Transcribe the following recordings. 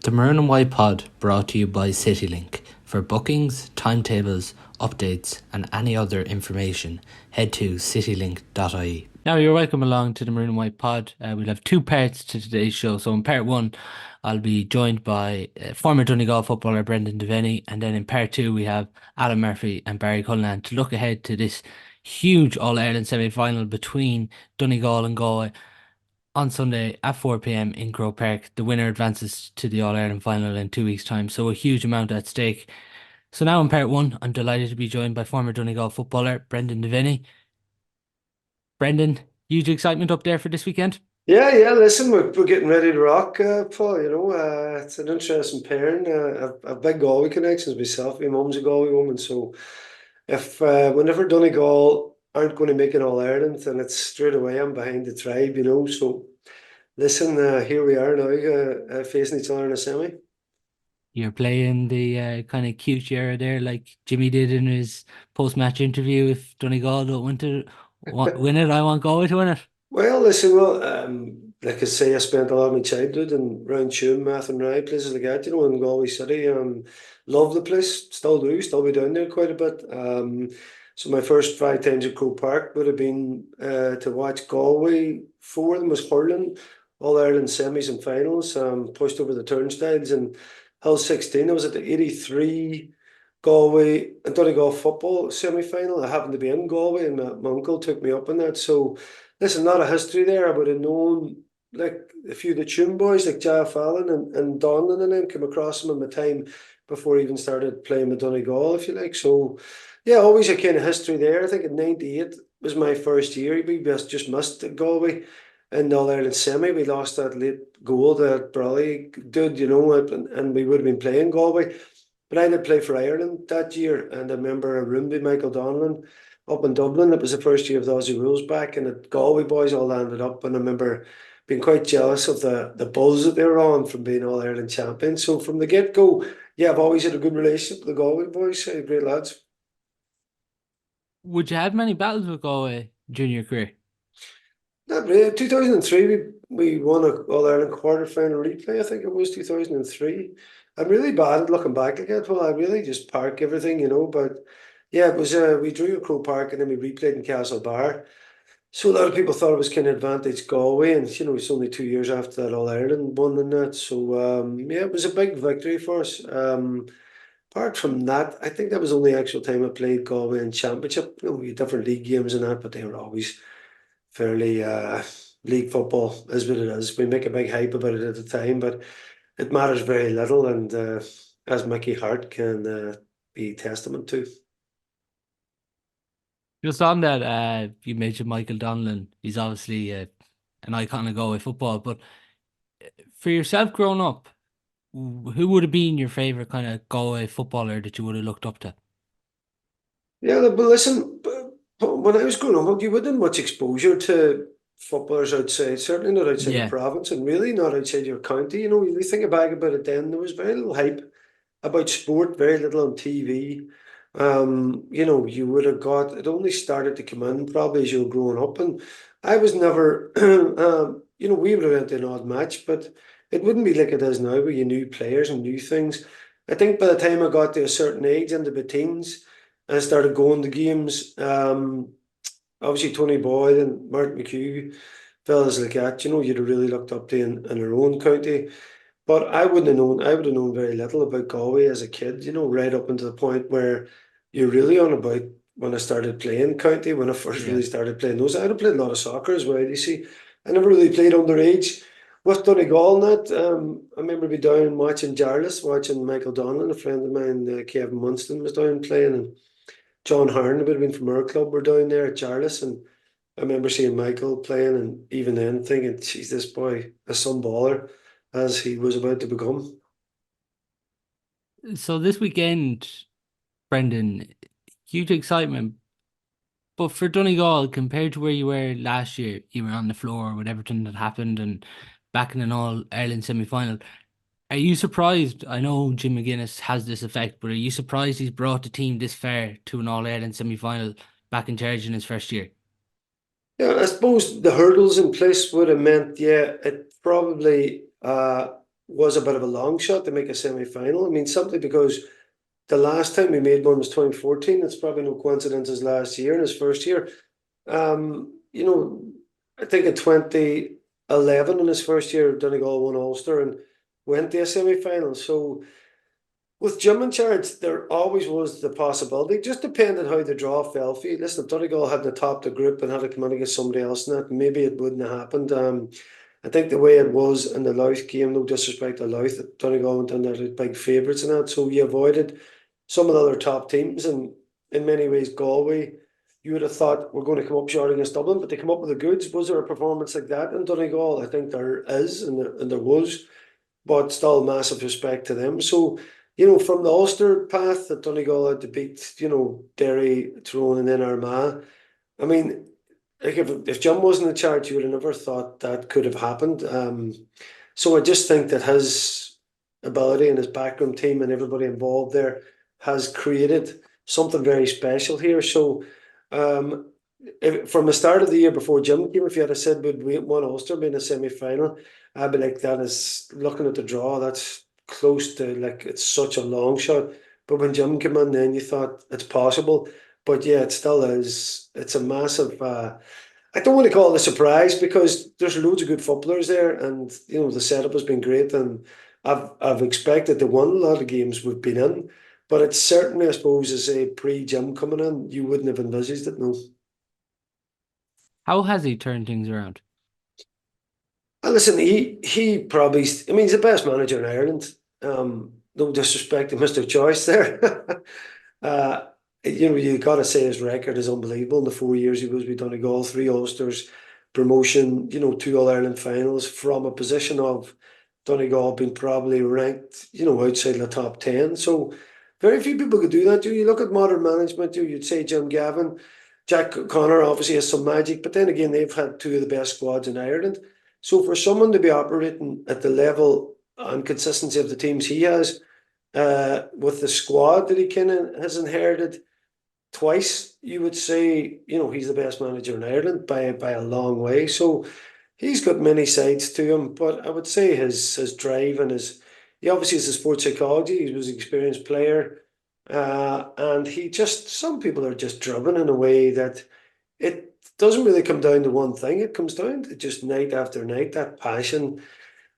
The Maroon White Pod brought to you by CityLink. For bookings, timetables, updates and any other information, head to citylink.ie. Now you're welcome along to the Maroon White Pod. We'll have two parts to today's show. So in part one, I'll be joined by former Donegal footballer Brendan Devenney, and then in part two we have Adam Murphy and Barry Cullinane to look ahead to this huge All-Ireland semi-final between Donegal and Galway on Sunday at 4 p.m. in Grove Park. The winner advances to the All-Ireland final in 2 weeks' time, so a huge amount at stake. So now in part one, I'm delighted to be joined by former Donegal footballer Brendan Devenney. Brendan, huge excitement up there for this weekend? Yeah. Listen, we're getting ready to rock, Paul. It's an interesting pairing. I've big Galway connections myself. My mum's a Galway woman, so if whenever Donegal aren't going to make an All Ireland, then it's straight away I'm behind the tribe. So listen, here we are now, facing each other in a semi. You're playing the kind of cute era there, like Jimmy did in his post-match interview. If Donegal don't win it, I want Galway to win it. Well, listen, like I say, I spent a lot of my childhood in round Tuam, Math and Rye, places like that, in Galway City. Love the place, still do, still be down there quite a bit. So my first 5 times at Croke Park would have been to watch Galway. 4 of them was hurling, All Ireland semis and finals, pushed over the turnstiles. And Hill 16, I was at the 83 Galway and Donegal football semi-final. I happened to be in Galway, and my uncle took me up on that. So there's a lot of history there. I would have known like a few of the Tune boys like Jaya Fallon and Donlan and them, came across them in my time before I even started playing with Donegal, if you like. So yeah, always a kind of history there. I think in '98 was my first year. We just missed Galway in the All Ireland semi. We lost that late goal that Brawley did, and we would have been playing Galway. But I did play for Ireland that year, and I remember a room by Michael Donlan up in Dublin. It was the first year of the Aussie rules back, and the Galway boys all landed up. And I remember being quite jealous of the buzz that they were on from being All Ireland champions. So from the get go, yeah, I've always had a good relationship with the Galway boys. Great lads. Would you have many battles with Galway during your career? Not really. 2003, we won a All Ireland quarter final replay. I think it was 2003. I'm really bad at looking back at it. Well, I really just park everything, But yeah, it was. We drew at Croke Park and then we replayed in Castlebar. So a lot of people thought it was kind of advantage Galway, and it's only 2 years after that All Ireland won in that. So yeah, it was a big victory for us. Apart from that, I think that was the only actual time I played Galway in Championship. We had different league games and that, but they were always fairly league football is what it is. We make a big hype about it at the time, but it matters very little, and as Mickey Hart can be testament to. Just on that, you mentioned Michael Donlan. He's obviously an icon of Galway football. But for yourself growing up, who would have been your favourite kind of Galway footballer that you would have looked up to? Yeah, but listen, when I was growing up, you wouldn't have much exposure to footballers outside, certainly not outside the Yeah, province, and really not outside your county. You think back about it then, there was very little hype about sport, very little on TV. You would have got it only started to come in probably as you were growing up, and I was never, we would have went to an odd match, but it wouldn't be like it is now, where you knew players and new things. I think by the time I got to a certain age, into the teens, and I started going to games. Obviously Tony Boyle and Mark McHugh, fellas like that, you'd have really looked up to in our own county. But I would have known very little about Galway as a kid, right up until the point where you're really on about when I started playing county, when I first yeah. really started playing those. I'd have played a lot of soccer as well, you see. I never really played underage with Donegal and that. I remember being down watching Jarlath, watching Michael Donlan, a friend of mine, Kevin Munston, was down playing, and John Hearn, would have been from our club, were down there at Jarlath, and I remember seeing Michael playing, and even then thinking, geez, this boy is some baller, as he was about to become. So this weekend, Brendan, huge excitement. But for Donegal, compared to where you were last year, you were on the floor with everything that happened and back in an All Ireland semi final. Are you surprised? I know Jim McGuinness has this effect, but are you surprised he's brought the team this far to an All Ireland semi final back in charge in his first year? Yeah, I suppose the hurdles in place would have meant, yeah, it probably was a bit of a long shot to make a semi-final. I mean, simply because the last time we made one was 2014. It's probably no coincidence as last year in his first year. You know, I think in 2011 in his first year, Donegal won Ulster and went to a semi-final. So with Jim in charge, there always was the possibility, just depending how the draw fell for you. Listen, if Donegal hadn't topped the group and had to come in against somebody else in that, maybe it wouldn't have happened. I think the way it was in the Louth game, no disrespect to Louth, Donegal went in there as big favourites in that, so you avoided some of the other top teams, and in many ways, Galway, you would have thought we're going to come up short against Dublin, but they come up with the goods. Was there a performance like that in Donegal? I think there is, and there was, but still massive respect to them. So, from the Ulster path that Donegal had to beat, Derry, Tyrone, and then Armagh. I mean, like if Jim wasn't in charge, you would have never thought that could have happened. So I just think that his ability and his backroom team and everybody involved there has created something very special here. So, from the start of the year before Jim came, if you had said we'd won Ulster be in a semi-final, I'd be like, that is looking at the draw, that's close to, like, it's such a long shot. But when Jim came in, then you thought it's possible. But yeah, it still is. It's a massive. I don't want to call it a surprise because there's loads of good footballers there, and the setup has been great, and I've expected to win a lot of games we've been in, but it's certainly, I suppose, as a pre-Jim coming in, you wouldn't have envisaged it, no. How has he turned things around? And listen, he probably, I mean, he's the best manager in Ireland. No disrespect to Mr. Choice there. uh, you got to say his record is unbelievable. In the 4 years he was with Donegal, three Ulsters, promotion, two All Ireland finals from a position of Donegal being probably ranked, outside the top 10. So very few people could do that. You look at modern management, you'd say Jim Gavin, Jack O'Connor obviously has some magic, but then again, they've had two of the best squads in Ireland. So for someone to be operating at the level and consistency of the teams he has, with the squad that he kind of has inherited twice, you would say, he's the best manager in Ireland by a long way. So he's got many sides to him, but I would say his drive and he obviously has a sports psychology. He was an experienced player, and some people are just driven in a way that it doesn't really come down to one thing. It comes down to just night after night, that passion.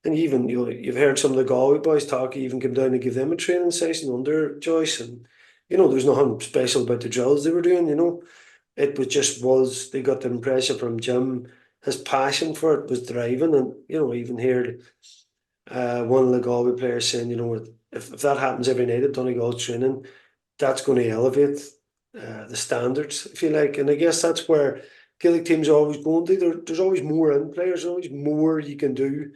And even you've heard some of the Galway boys talk. He even came down to give them a training session under Joyce, and there's nothing special about the drills they were doing. It was they got the impression from Jim. His passion for it was driving, and I even heard one of the Galway players saying, if that happens every night at Donegal training, that's going to elevate the standards, if you like. And I guess that's where Gaelic teams are always going to. There's always more in players, there's always more you can do.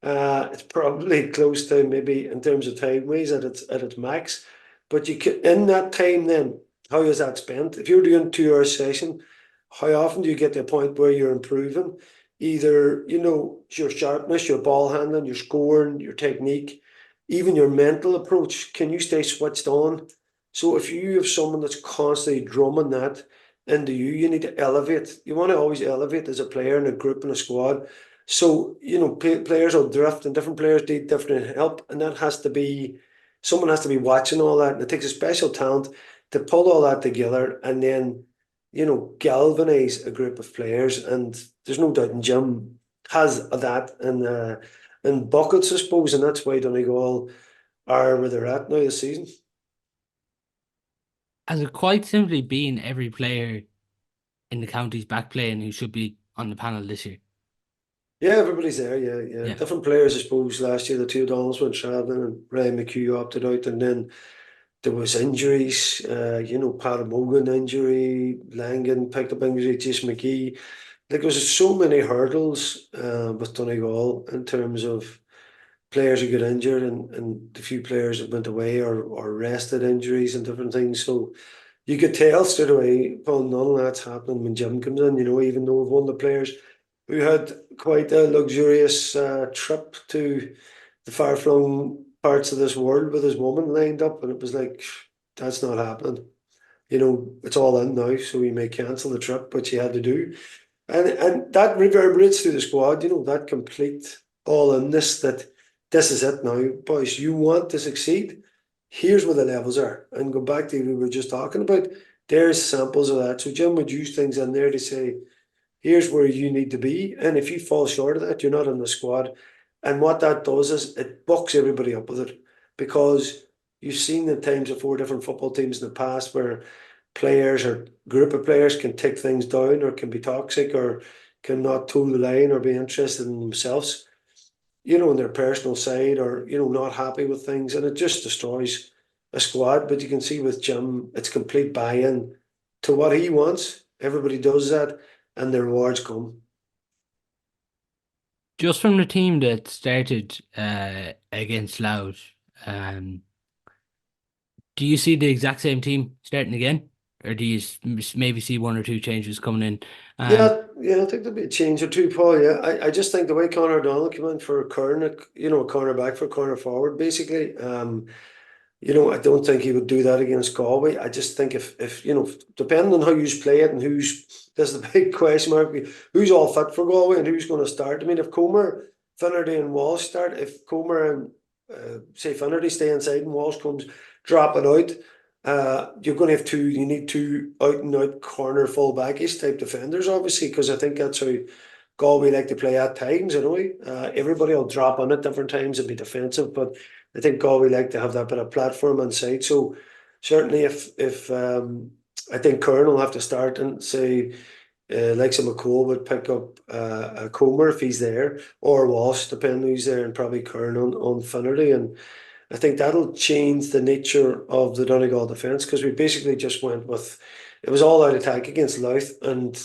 It's probably close to, maybe in terms of time ways, at its max. But you can, in that time then, how is that spent? If you're doing 2 hour session, how often do you get to a point where you're improving? Either, your sharpness, your ball handling, your scoring, your technique, even your mental approach. Can you stay switched on? So if you have someone that's constantly drumming that into you, you need to elevate. You want to always elevate as a player in a group and a squad. So, players will drift and different players need different help. And that has to be, someone has to be watching all that. And it takes a special talent to pull all that together and then, galvanize a group of players. And there's no doubt Jim has that in buckets, I suppose. And that's why Donegal are where they're at now this season. Has it quite simply been every player in the county's back playing who should be on the panel this year? Yeah, everybody's there. Yeah, yeah. Yeah. Different players, I suppose. Last year, the two O'Donnells went travelling, and Ryan McHugh opted out, and then there was injuries. Pat Morgan injury, Langan picked up injury, Jason McGee. Like, there was so many hurdles with Donegal in terms of players who got injured, and the few players that went away or rested injuries and different things. So you could tell straight away, Paul, none of that's happening when Jim comes in. Even though we've won the players, we had quite a luxurious trip to the far-flung parts of this world with his woman lined up, and it was like, that's not happening. It's all in now, so we may cancel the trip, but you had to do. And that reverberates through the squad, that complete all-inness that this is it now, boys. You want to succeed? Here's where the levels are. And go back to we were just talking about. There's samples of that. So Jim would use things in there to say, here's where you need to be. And if you fall short of that, you're not in the squad. And what that does is it bucks everybody up with it. Because you've seen the times of four different football teams in the past where players or group of players can take things down or can be toxic or can not toe the line or be interested in themselves, on their personal side or, not happy with things. And it just destroys a squad. But you can see with Jim, it's complete buy-in to what he wants. Everybody does that and the rewards come. Just from the team that started against Loud, do you see the exact same team starting again? Or do you maybe see one or two changes coming in? Um, Yeah, I think there'll be a change or two, Paul. Yeah, I just think the way Conor O'Donnell came in for a corner, a corner back for a corner forward, basically. I don't think he would do that against Galway. I just think if depending on how you play it and this is the big question mark, who's all fit for Galway and who's going to start. I mean, if Comer, Finnerty and Walsh start, if Comer and say Finnerty stay inside and Walsh comes dropping out, you're going to have you need two out and out corner full backish type defenders, obviously, because I think that's how Galway like to play at times, everybody will drop on at different times and be defensive, but I think Galway like to have that bit of platform on side. So certainly if I think Kern will have to start and say like some McCall would pick up a Comer if he's there, or Walsh, depending who's there, and probably Kern on Finnerty. And I think that'll change the nature of the Donegal defence because we basically just went with it was all out attack against Louth and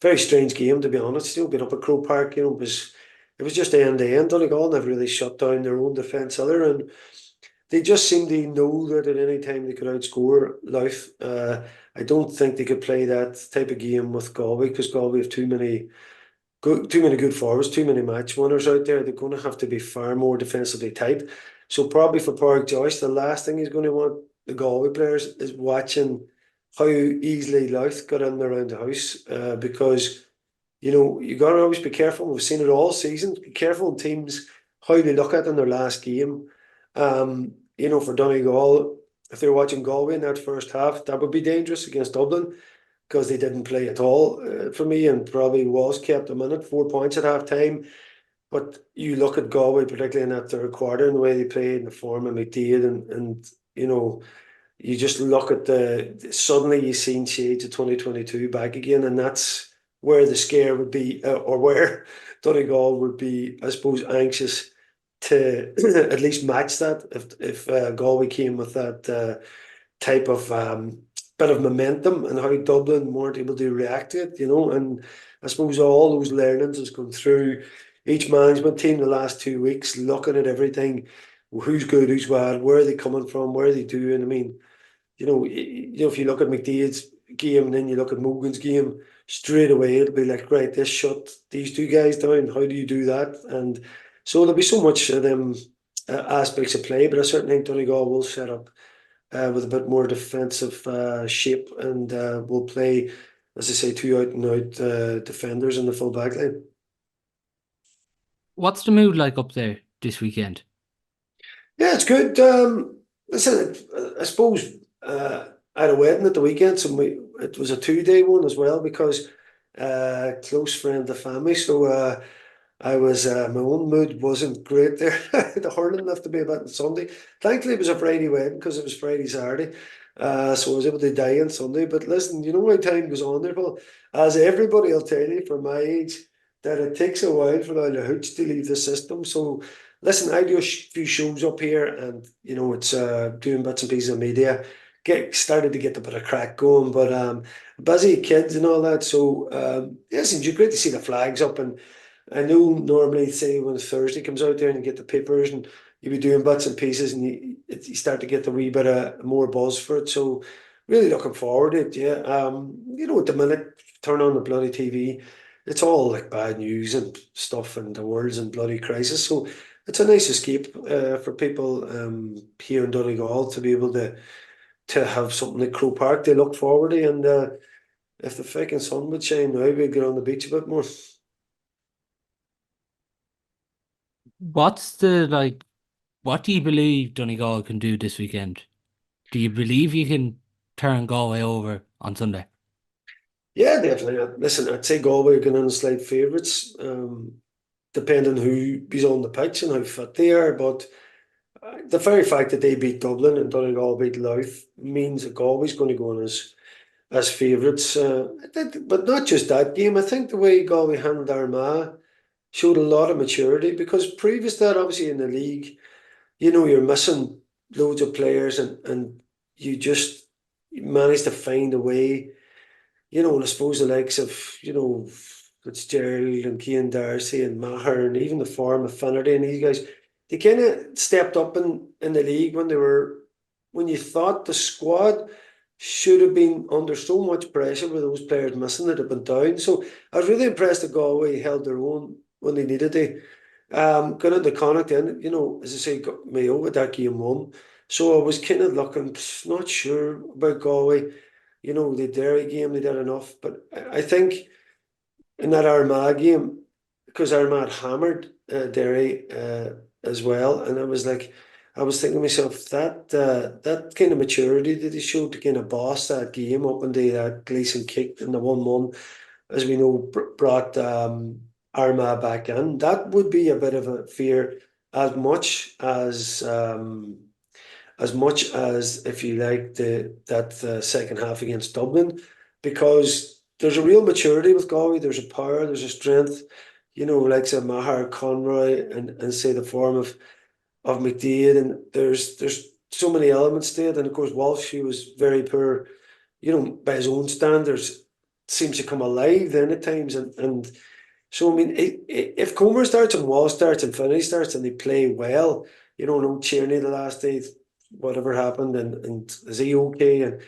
very strange game to be honest. Still been up at Croke Park, it was just end to end. Donegal never really shut down their own defence either, and they just seem to know that at any time they could outscore Louth. I don't think they could play that type of game with Galway because Galway have too many good forwards, too many match winners out there. They're going to have to be far more defensively tight. So probably for Park Joyce, the last thing he's going to want the Galway players is watching how easily Louth got in around the house because you got to always be careful. We've seen it all season. Be careful in teams how they look at in their last game. For Donegal, if they're watching Galway in that first half, that would be dangerous against Dublin because they didn't play at all for me and probably was kept them in it, 4 points at half time. But you look at Galway, particularly in that third quarter, and the way they played and the form of McDaid and you just look at suddenly you've seen shades of 2022 back again, and that's where the scare would be, or where Donegal would be, I suppose, anxious to at least match that if Galway came with that type of bit of momentum and how Dublin weren't able to react to it, and I suppose all those learnings has gone through each management team the last 2 weeks, looking at everything, who's good, who's bad, where are they coming from, where are they doing. I mean, if you look at McDaid's game and then you look at Mogan's game, straight away it'll be like, right, this shut these two guys down. How do you do that? And so there'll be so much of them aspects of play, but I certainly think Donegal will set up with a bit more defensive shape and will play, as I say, two out and out defenders in the full back line. what's the mood like up there this weekend? Yeah, it's good. Listen, I suppose I had a wedding at the weekend, so it was a 2-day one as well because close friend of the family. So I was my own mood wasn't great there. The hurling left to be about on Sunday. Thankfully, it was a Friday wedding because it was Friday Saturday, so I was able to die on Sunday. But listen, you know how time goes on there, Paul. As everybody will tell you from my age, that it takes a while for all the hooch to leave the system. So listen, I do a few shows up here, and it's doing bits and pieces of media. Started to get a bit of crack going, but busy kids and all that. So yes, it's great to see the flags up and. I know normally, say when Thursday comes out there and you get the papers and you be doing bits and pieces and you start to get the wee bit of more buzz for it. So really looking forward to it. Yeah. At the minute, turn on the bloody TV, it's all like bad news and stuff and the world's in bloody crisis. So it's a nice escape for people here in Donegal to be able to have something like Croke Park they look forward to. And if the fucking sun would shine now, we'd get on the beach a bit more. What's the like? What do you believe Donegal can do this weekend? Do you believe you can turn Galway over on Sunday? Yeah, definitely. Listen, I'd say Galway are going in slight favourites, depending who is on the pitch and how fit they are. But the very fact that they beat Dublin and Donegal beat Louth means that Galway's going to go in as favourites. But not just that game. I think the way Galway handled Armagh showed a lot of maturity because previous to that, obviously in the league, you're missing loads of players and you just managed to find a way, and I suppose the likes of, Fitzgerald and Cian Darcy and Maher and even the form of Finnerty and these guys, they kind of stepped up in the league when you thought the squad should have been under so much pressure with those players missing that have been down. So I was really impressed that Galway held their own when they needed to. Going into Connacht then, as I say, got Mayo with that game won. So I was kind of looking, not sure about Galway. The Derry game, they did enough. But I think in that Armagh game, because Armagh hammered Derry as well, and I was thinking to myself, that kind of maturity that they showed to kind of boss that game up into that Gleeson kick and the 1-1, as we know, brought Armagh back in. That would be a bit of a fear as much as if you like that second half against Dublin, because there's a real maturity with Galway. There's a power, there's a strength. Like say Maher, Conroy, and say the form of McDaid, and there's so many elements to it. And of course Walsh, who was very poor, by his own standards, seems to come alive then at times, and so I mean, if Comer starts and Wall starts and Finney starts and they play well, no Tierney the last day, whatever happened, and is he okay? And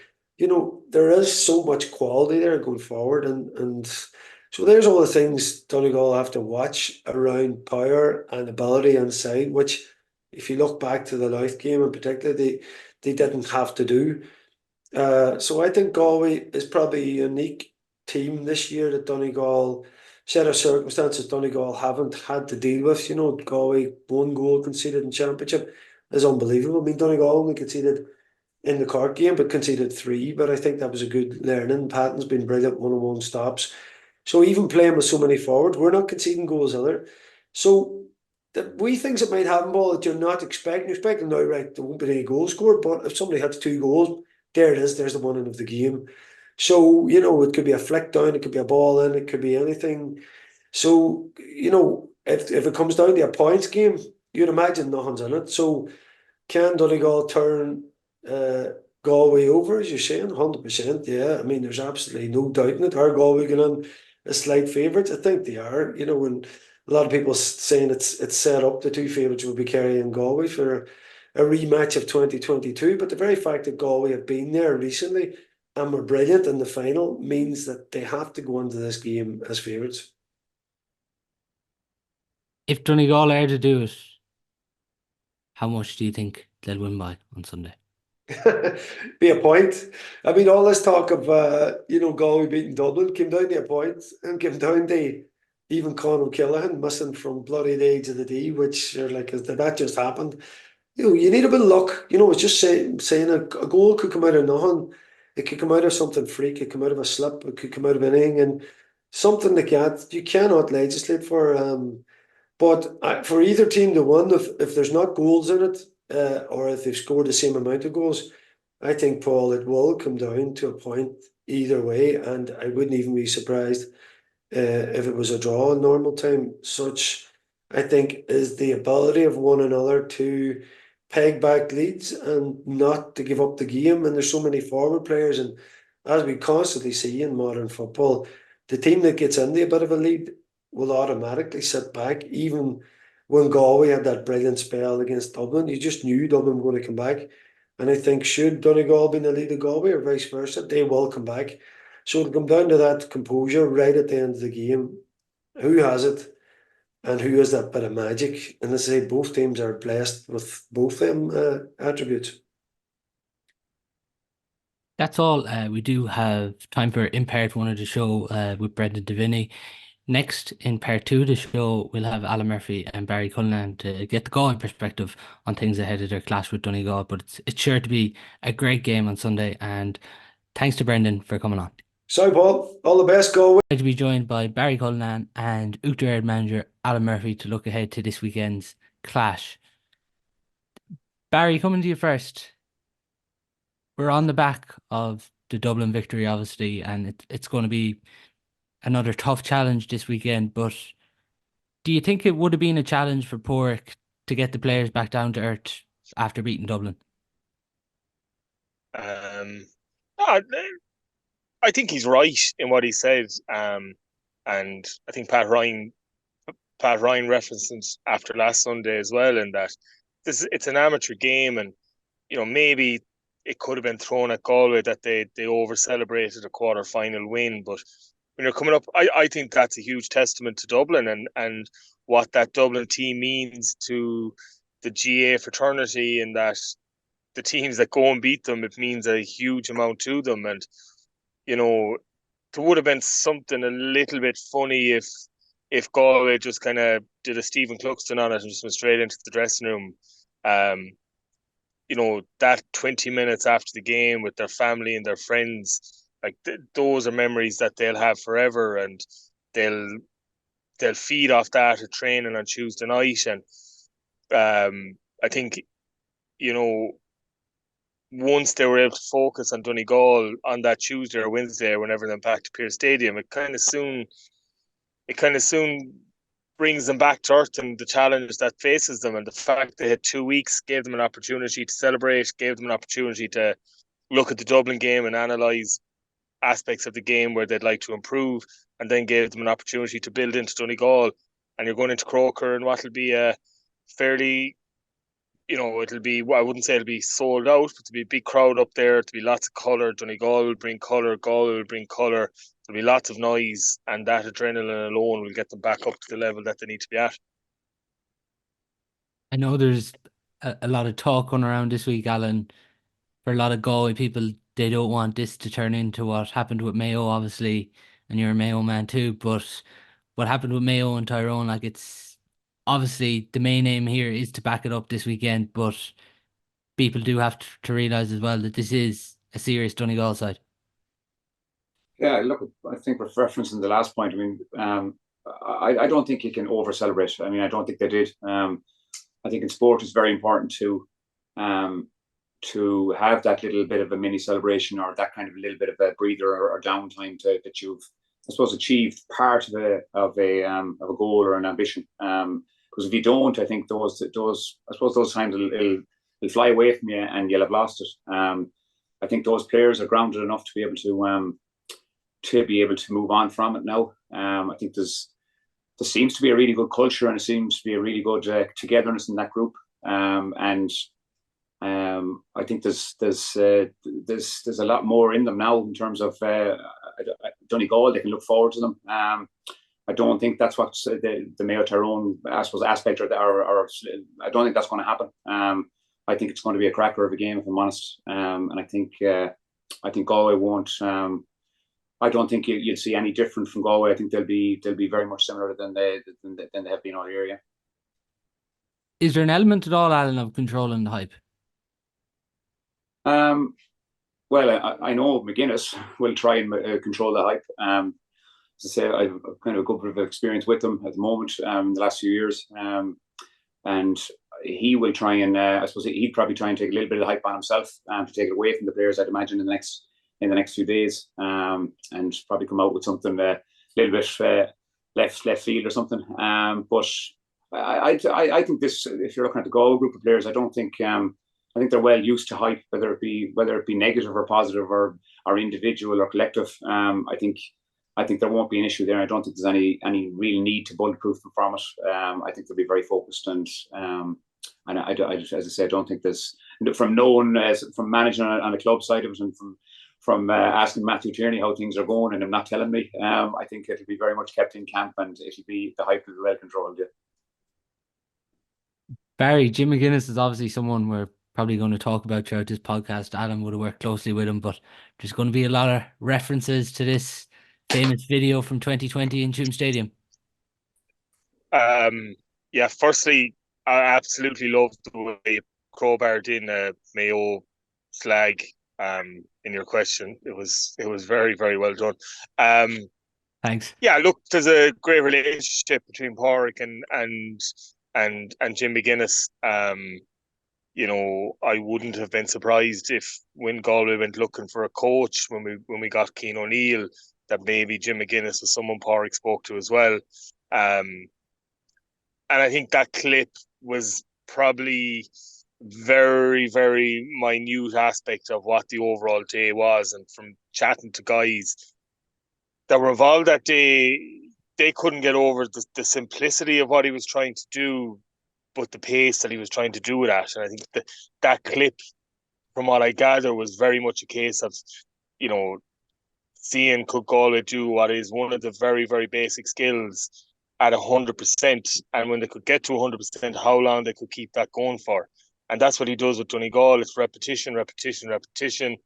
there is so much quality there going forward, and so there's all the things Donegal have to watch around power and ability inside, which if you look back to the Louth game in particular, they didn't have to do. So I think Galway is probably a unique team this year that Donegal, set of circumstances Donegal haven't had to deal with. Galway 1 goal conceded in championship is unbelievable. I mean, Donegal only conceded in the Cork game, but conceded three. But I think that was a good learning. Patton's been brilliant one-on-one stops. So even playing with so many forwards, we're not conceding goals either. So the wee things that might happen, ball that you're not expecting. You're expecting now, right, there won't be any goals scored, but if somebody hits 2 goals, there it is, there's the one end of the game. So, it could be a flick down, it could be a ball in, it could be anything. So, if it comes down to a points game, you'd imagine nothing's in it. So can Donegal turn uh, Galway over, as you're saying? 100%, yeah. I mean, there's absolutely no doubt in it. Are Galway going on a slight favourites? I think they are. When a lot of people saying it's set up, the two favourites will be carrying Galway for a rematch of 2022. But the very fact that Galway have been there recently and were brilliant in the final means that they have to go into this game as favourites. If Donegal are to do it, how much do you think they'll win by on Sunday? Be a point. I mean, all this talk of Galway beating Dublin came down to a point and came down to even Con O'Callaghan missing from bloody the age of the D, which are like, did that just happened? You need a bit of luck. It's just saying a goal could come out of nothing. It could come out of something freak. It could come out of a slip. It could come out of anything, and something like that you cannot legislate for. But for either team to win, if there's not goals in it, or if they've scored the same amount of goals, I think, Paul, it will come down to a point either way, and I wouldn't even be surprised if it was a draw in normal time. Such, I think, is the ability of one another to peg back leads and not to give up the game. And there's so many forward players, and as we constantly see in modern football, the team that gets into a bit of a lead will automatically sit back. Even when Galway had that brilliant spell against Dublin, you just knew Dublin were going to come back. And I think should Donegal be in the lead of Galway or vice versa, they will come back. So it'll come down to that composure right at the end of the game. Who has it and who has that bit of magic? And as I say, both teams are blessed with both them attributes. That's all. We do have time for in part one of the show with Brendan Devenney. Next, in part two of the show, we'll have Alan Murphy and Barry Cullinane to get the Galway perspective on things ahead of their clash with Donegal. But it's sure to be a great game on Sunday. And thanks to Brendan for coming on. So, Paul, all the best, Galway. To be joined by Barry Cullinane and Uachtar manager Alan Murphy to look ahead to this weekend's clash. Barry, coming to you first. We're on the back of the Dublin victory, obviously, and it's going to be another tough challenge this weekend. But do you think it would have been a challenge for Pork to get the players back down to earth after beating Dublin? I think he's right in what he said. And I think Pat Ryan referenced it after last Sunday as well, in that it's an amateur game, and maybe it could have been thrown at Galway that they over celebrated a quarter final win. But when you're coming up, I think that's a huge testament to Dublin and what that Dublin team means to the GA fraternity, and that the teams that go and beat them, it means a huge amount to them. And there would have been something a little bit funny if Galway just kind of did a Stephen Cluxton on it and just went straight into the dressing room. That 20 minutes after the game with their family and their friends, like those are memories that they'll have forever, and they'll feed off that at training on Tuesday night. And I think once they were able to focus on Donegal on that Tuesday or Wednesday, whenever they're back to Pearse Stadium, it kind of soon brings them back to earth and the challenge that faces them. And the fact they had 2 weeks gave them an opportunity to celebrate, gave them an opportunity to look at the Dublin game and analyse aspects of the game where they'd like to improve, and then gave them an opportunity to build into Donegal. And you're going into Croker and what'll be a fairly, it'll be, I wouldn't say it'll be sold out, but there'll be a big crowd up there. There'll be lots of colour. Donegal will bring colour. Galway will bring colour. There'll be lots of noise, and that adrenaline alone will get them back up to the level that they need to be at. I know there's a lot of talk going around this week, Alan, for a lot of Galway people. They don't want this to turn into what happened with Mayo, obviously, and you're a Mayo man too. But what happened with Mayo and Tyrone, like, it's obviously the main aim here is to back it up this weekend, but people do have to realise as well that this is a serious Donegal side. Yeah, look, I think with referencing the last point, I mean, I don't think you can over celebrate. I mean, I don't think they did. I think in sport it's very important to have that little bit of a mini celebration, or that kind of a little bit of a breather or downtime that you've, I suppose, achieved part of a goal or an ambition. Because if you don't, I think those times it'll fly away from you and you'll have lost it. I think those players are grounded enough to be able to move on from it now. I think there seems to be a really good culture, and it seems to be a really good togetherness in that group. And I think there's a lot more in them now in terms of Donegal. They can look forward to them. I don't think that's what the Mayo Tyrone, I suppose, aspect or I don't think that's going to happen. I think it's going to be a cracker of a game, if I'm honest. And I think Galway won't. I don't think you'll see any different from Galway. I think they'll be very much similar than they have been all year. Yeah. Is there an element at all, Alan, of controlling the hype? Well, I know McGuinness will try and control the hype. As I say, I've kind of a good bit of experience with them at the moment in the last few years. And he will try and, I suppose he'd probably try and take a little bit of the hype on himself to take it away from the players, I'd imagine, in the next few days, and probably come out with something a little bit left field or something. But I think this, if you're looking at the Galway group of players, I think they're well used to hype, whether it be negative or positive or individual or collective. I think there won't be an issue there. I don't think there's any real need to bulletproof them from it. I think they'll be very focused, and as I say, I don't think there's, from managing on the club side of it, and from asking Matthew Tierney how things are going and him not telling me, I think it'll be very much kept in camp, and the hype will be well controlled. Yeah. Barry, Jim McGuinness is obviously someone we're probably going to talk about throughout this podcast. Adam would have worked closely with him, but there's going to be a lot of references to this famous video from 2020 in Tuam Stadium. Yeah, firstly, I absolutely loved the way you crowbarred in Mayo slag in your question. It was very, very well done. Thanks. Yeah, look, there's a great relationship between Pádraig and Jim McGuinness. I wouldn't have been surprised if when Galway went looking for a coach when we got Cian O'Neill, that maybe Jim McGuinness was someone Pádraig spoke to as well. And I think that clip was probably very, very minute aspect of what the overall day was. And from chatting to guys that were involved that day, they couldn't get over the simplicity of what he was trying to do, but the pace that he was trying to do it at. And I think that clip, from what I gather, was very much a case of, seeing could Galway do what is one of the very, very basic skills at 100%, and when they could get to 100%, how long they could keep that going for. And that's what he does with Donegal. It's repetition, repetition, repetition.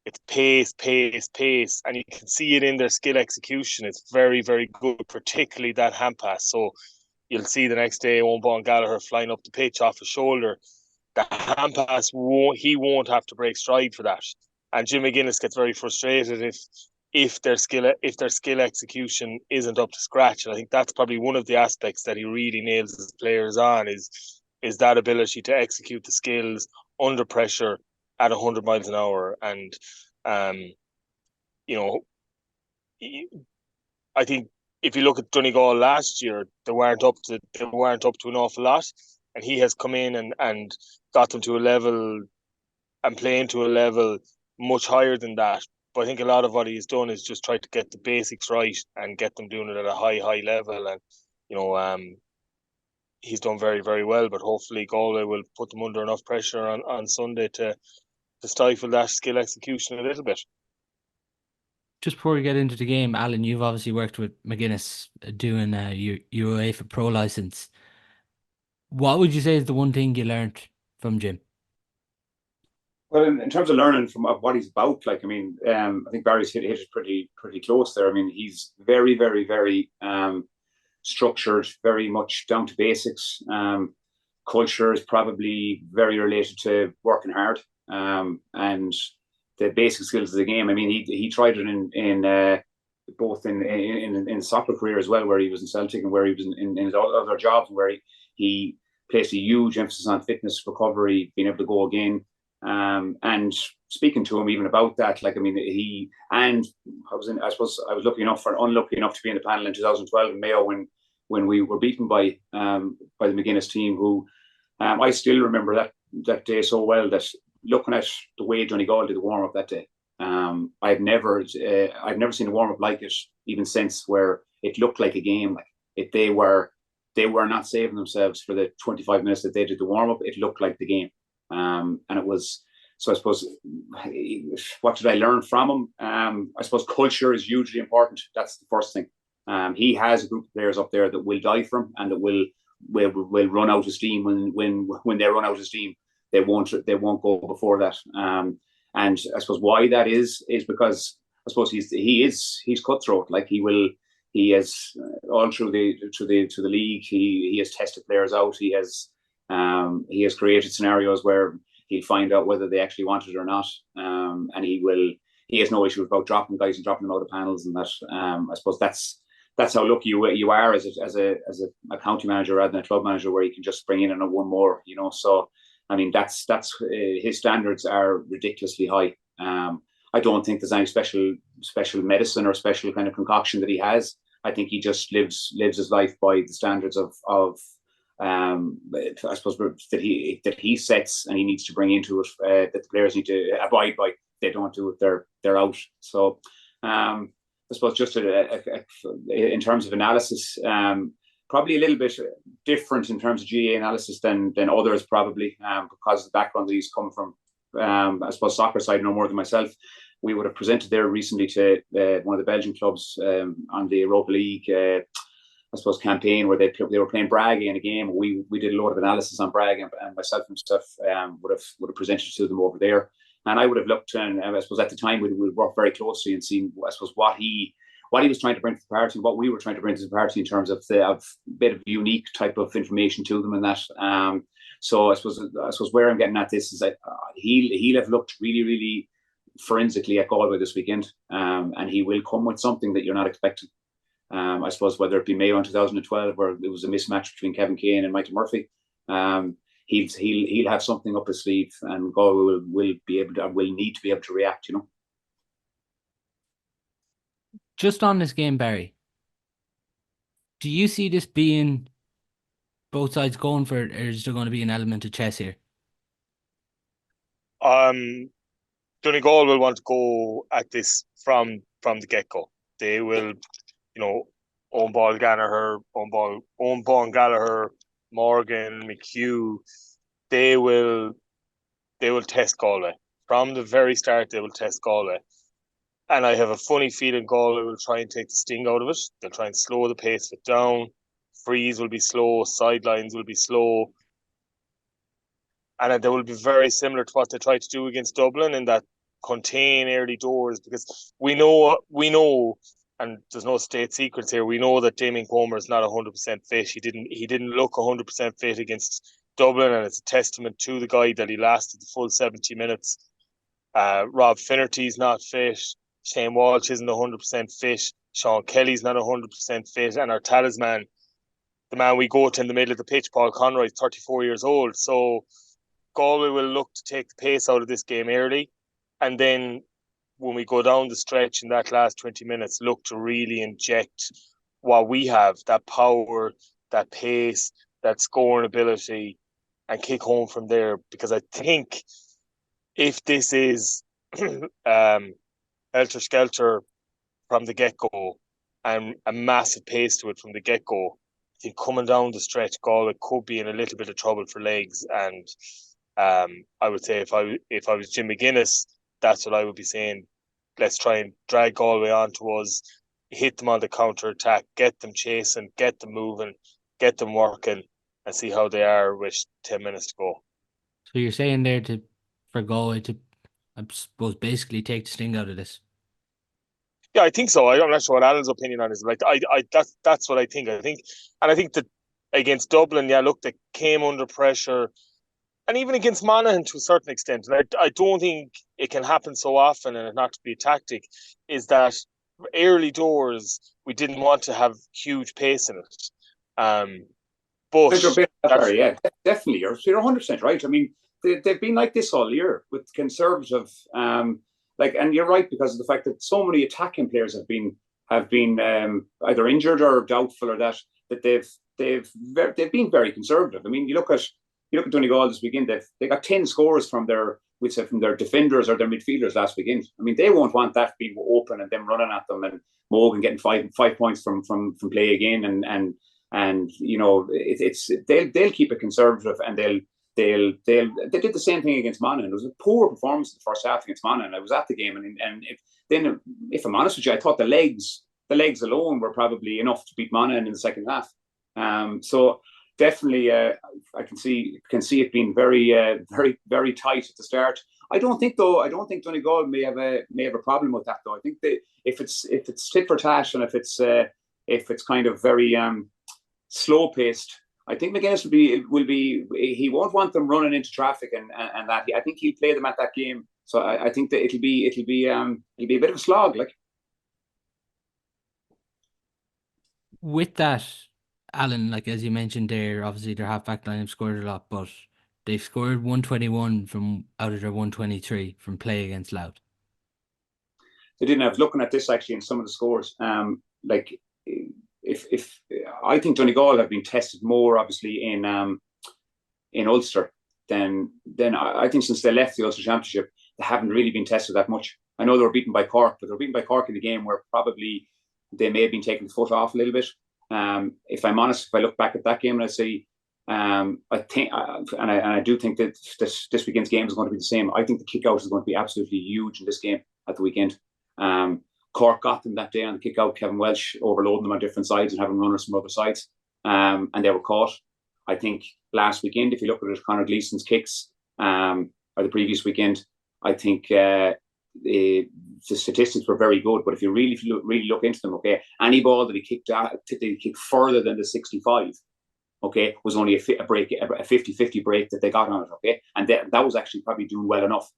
It's pace, pace, pace. And you can see it in their skill execution. It's very, very good, particularly that hand pass. So you'll see the next day Owen Vaughan Gallagher flying up the pitch off his shoulder. The hand pass, he won't have to break stride for that. And Jim McGuinness gets very frustrated if their skill execution isn't up to scratch. And I think that's probably one of the aspects that he really nails his players on is that ability to execute the skills under pressure at 100 miles an hour. And I think if you look at Donegal last year, they weren't up to an awful lot, and he has come in and got them to a level and playing to a level much higher than that. But I think a lot of what he's done is just try to get the basics right and get them doing it at a high level. And he's done very, very well. But hopefully Galway will put them under enough pressure on Sunday to stifle that skill execution a little bit. Just before we get into the game, Alan, you've obviously worked with McGuinness doing your UEFA Pro license. What would you say is the one thing you learned from Jim? Well, in terms of learning from what he's about, I think Barry's hit it pretty close there. I mean, he's very, very, very structured, very much down to basics. Culture is probably very related to working hard and the basic skills of the game. I mean, he tried it in both in soccer career as well, where he was in Celtic and where he was in his other jobs, where he placed a huge emphasis on fitness, recovery, being able to go again. And speaking to him even about that, I was unlucky enough to be in the panel in 2012 in Mayo when we were beaten by the McGuinness team, who I still remember that day so well, that looking at the way Donegal did the warm up that day, I've never seen a warm up like it even since, where it looked like a game. They were not saving themselves for the 25 minutes that they did the warm up. It looked like the game. And it was, so I suppose, what did I learn from him? I suppose culture is hugely important. That's the first thing. He has a group of players up there that will die for him and that will run out of steam when they run out of steam. They won't go before that. And I suppose why that is because I suppose he's cutthroat. He has all through the league. He has tested players out. He has created scenarios where he'll find out whether they actually want it or not, and he has no issue about dropping guys and dropping them out of panels and that. I suppose that's how lucky you are as a county manager rather than a club manager, where you can just bring in and one more. So I mean that's his standards are ridiculously high. I don't think there's any special medicine or special kind of concoction that he has. I think he just lives his life by the standards of I suppose that he sets, and he needs to bring into it that the players need to abide by. If they don't do it, they're out. So I suppose just in terms of analysis, probably a little bit different in terms of GA analysis than others, probably because of the background that he's come from. I suppose soccer side no more than myself. We would have presented there recently to one of the Belgian clubs on the Europa League I suppose campaign, where they were playing Braga in a game. We did a lot of analysis on Braga, and myself and stuff would have presented to them over there. And I would have looked, and I suppose at the time we would work very closely and seen, I suppose, what he what he was trying to bring to the party, what we were trying to bring to the party in terms of a bit of unique type of information to them and that. So I suppose where I'm getting at this is that he'll have looked really, really forensically at Galway this weekend, and he will come with something that you're not expecting. I suppose whether it be Mayo in 2012, where it was a mismatch between Kevin Kane and Michael Murphy, he'll have something up his sleeve, and Galway will need to be able to react. Just on this game, Barry, do you see this being both sides going for it, or is there going to be an element of chess here? Donegal will want to go at this from the get-go. They will, own ball Gallagher, Morgan, McHugh. They will test Galway. From the very start, they will test Galway. And I have a funny feeling Galway will try and take the sting out of it. They'll try and slow the pace of it down. Frees will be slow. Sidelines will be slow. And they will be very similar to what they tried to do against Dublin in that contain early doors, because we know, and there's no state secrets here, we know that Damien Comer is not 100% fit. He didn't look 100% fit against Dublin, and it's a testament to the guy that he lasted the full 70 minutes. Rob Finnerty's not fit. Shane Walsh isn't 100% fit. Sean Kelly's not 100% fit. And our talisman, the man we go to in the middle of the pitch, Paul Conroy, is 34 years old. So Galway will look to take the pace out of this game early. And then when we go down the stretch in that last 20 minutes, look to really inject what we have, that power, that pace, that scoring ability, and kick home from there. Because I think if this is helter-skelter from the get-go and a massive pace to it from the get-go, I think coming down the stretch, Galway could be in a little bit of trouble for legs. And I would say if I was Jim McGuinness, that's what I would be saying. Let's try and drag Galway onto us, hit them on the counter-attack, get them chasing, get them moving, get them working, and see how they are with 10 minutes to go. So you're saying there for Galway to, I suppose, basically take the sting out of this? Yeah, I think so. I'm not sure what Alan's opinion on it is. Like, that's what I think. I think that against Dublin, yeah, look, they came under pressure, and even against Monaghan to a certain extent. And I don't think it can happen so often, and not to be a tactic, is that early doors we didn't want to have huge pace in it. But yeah, definitely, you're 100% right. I mean, they've been like this all year with conservative, and you're right, because of the fact that so many attacking players have been either injured or doubtful, or that they've been very conservative. I mean, you look at Donegal this weekend. They got 10 scores from their defenders or their midfielders last weekend. I mean, they won't want that being open and them running at them, and Morgan getting five points from play again, and they'll keep it conservative, and they did the same thing against Monaghan. It was a poor performance in the first half against Monaghan. I was at the game, and if I'm honest with you, I thought the legs alone were probably enough to beat Monaghan in the second half. So definitely, I can see it being very, very, very tight at the start. I don't think Donegal may have a problem with that, though. I think if it's tit for tat, and if it's kind of very slow paced, I think McGuinness will be. He won't want them running into traffic and that. I think he'll play them at that game. So I think that it'll be a bit of a slog, like. With that, Alan, like as you mentioned there, obviously their half-back line have scored a lot, but they've scored 121 from out of their 123 from play against Louth. They didn't. I was looking at this actually in some of the scores. If I think Donegal have been tested more, obviously in Ulster, than I think since they left the Ulster Championship, they haven't really been tested that much. I know they were beaten by Cork, but they were beaten by Cork in the game where probably they may have been taking the foot off a little bit. If I'm honest, if I look back at that game and I say, I think, and I do think that this weekend's game is going to be the same. I think the kick out is going to be absolutely huge in this game at the weekend. Cork got them that day on the kick out. Kevin Welsh overloading them on different sides and having runners from other sides, and they were caught. I think last weekend, if you look at it, Conor Gleeson's kicks, or the previous weekend, I think the statistics were very good. But if you really look into them, okay, any ball that he kicked further than the 65, okay, was only a 50-50 break that they got on it, okay, and that was actually probably doing well enough.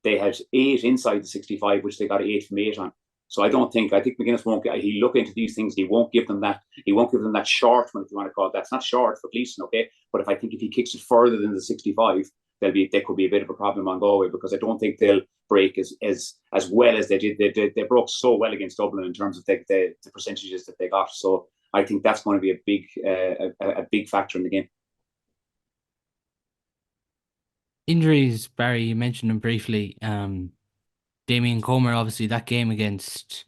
They had 8 inside the 65, which they got 8 from 8 on. So I think McGuinness won't get. He look into these things. He won't give them that. He won't give them that short one, if you want to call it. That's not short for Gleeson, okay. But if he kicks it further than the 65, there could be a bit of a problem on Galway, because I don't think they'll break as well as they did. They broke so well against Dublin in terms of the percentages that they got. So I think that's going to be a big factor in the game. Injuries, Barry, you mentioned them briefly. Damien Comer, obviously, that game against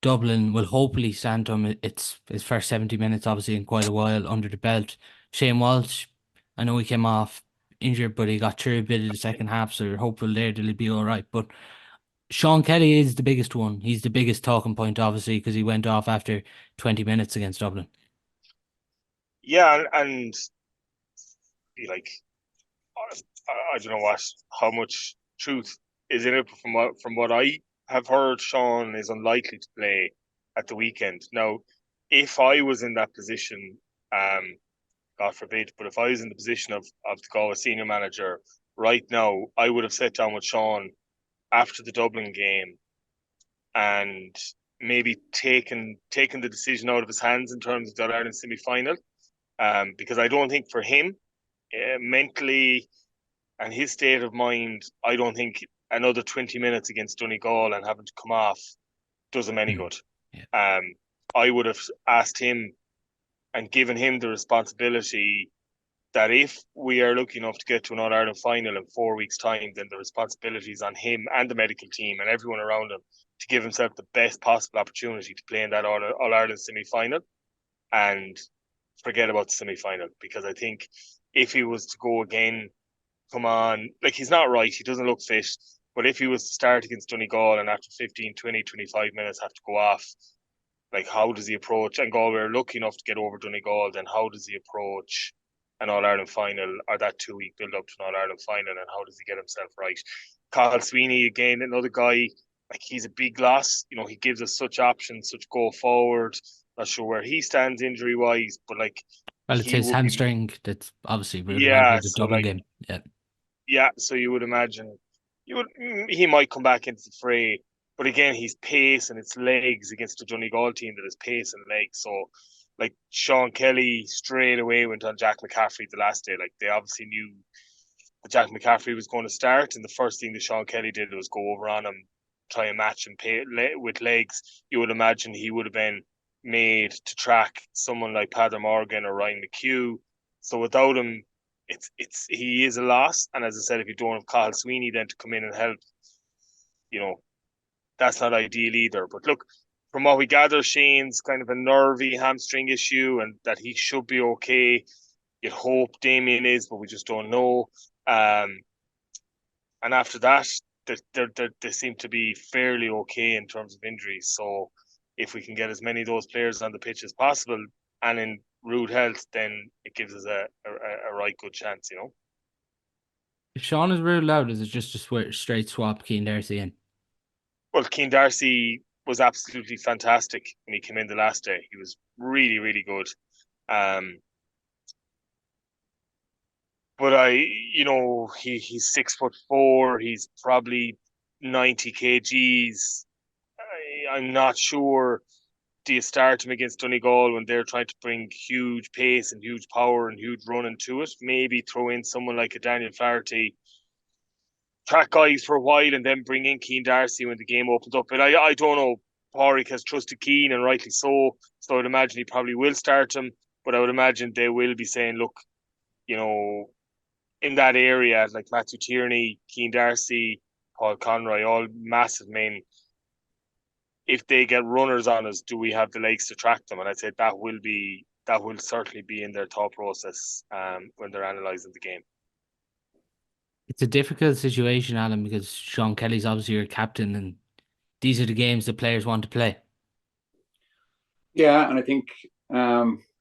Dublin will hopefully stand him. It's his first 70 minutes, obviously, in quite a while under the belt. Shane Walsh, I know he came off injured, but he got through a bit of the second half, so you're hopeful there that he'll be all right. But Sean Kelly is the biggest one. He's the biggest talking point, obviously, because he went off after 20 minutes against Dublin. Yeah, and like, I don't know how much truth is in it. From what I have heard, Sean is unlikely to play at the weekend. Now, if I was in that position, God forbid, but if I was in the position of the Galway senior manager right now, I would have sat down with Sean after the Dublin game and maybe taken the decision out of his hands in terms of the All-Ireland semi-final, because I don't think for him, mentally and his state of mind, I don't think another 20 minutes against Donegal and having to come off does him any good. Yeah. I would have asked him and given him the responsibility that if we are lucky enough to get to an All-Ireland final in 4 weeks' time, then the responsibility is on him and the medical team and everyone around him to give himself the best possible opportunity to play in that All-Ireland semi-final and forget about the semi-final. Because I think if he was to go again, come on, like, he's not right, he doesn't look fit, but if he was to start against Donegal and after 15, 20, 25 minutes have to go off, like, how does he approach, and Galway are lucky enough to get over Donegal, then how does he approach an All-Ireland final or that 2-week build-up to an All-Ireland final, and how does he get himself right? Cathal Sweeney, again, another guy, like, he's a big loss. You know, he gives us such options, such go forward. Not sure where he stands injury-wise, but, like... Well, it's his hamstring that's obviously ruled him out of the Dublin game. Yeah, so you would imagine he might come back into the fray. But again, he's pace and it's legs against the Donegal team that is pace and legs. So, like, Sean Kelly straight away went on Jack McCaffrey the last day. Like, they obviously knew that Jack McCaffrey was going to start, and the first thing that Sean Kelly did was go over on him, try and match him with legs. You would imagine he would have been made to track someone like Padder Morgan or Ryan McHugh. So without him, he is a loss. And as I said, if you don't have Cathal Sweeney then to come in and help, you know, that's not ideal either. But look, from what we gather, Shane's kind of a nervy hamstring issue and that he should be okay. You'd hope Damien is, but we just don't know. And after that, they seem to be fairly okay in terms of injuries. So if we can get as many of those players on the pitch as possible and in rude health, then it gives us a right good chance, you know. If Sean is ruled out, is it just a straight swap Cian Darcy in? Well, Cian Darcy was absolutely fantastic when he came in the last day. He was really, really good. But he's 6'4". He's probably 90 kgs. I'm not sure. Do you start him against Donegal when they're trying to bring huge pace and huge power and huge running to it? Maybe throw in someone like a Daniel Flaherty, track guys for a while, and then bring in Cian Darcy when the game opens up. But I don't know. Pádraig has trusted Cian, and rightly so. So I would imagine he probably will start him. But I would imagine they will be saying, look, you know, in that area, like Matthew Tierney, Cian Darcy, Paul Conroy, all massive men, if they get runners on us, do we have the legs to track them? And I'd say that will certainly be in their thought process when they're analysing the game. It's a difficult situation, Alan, because Sean Kelly's obviously your captain and these are the games the players want to play. Yeah, and I think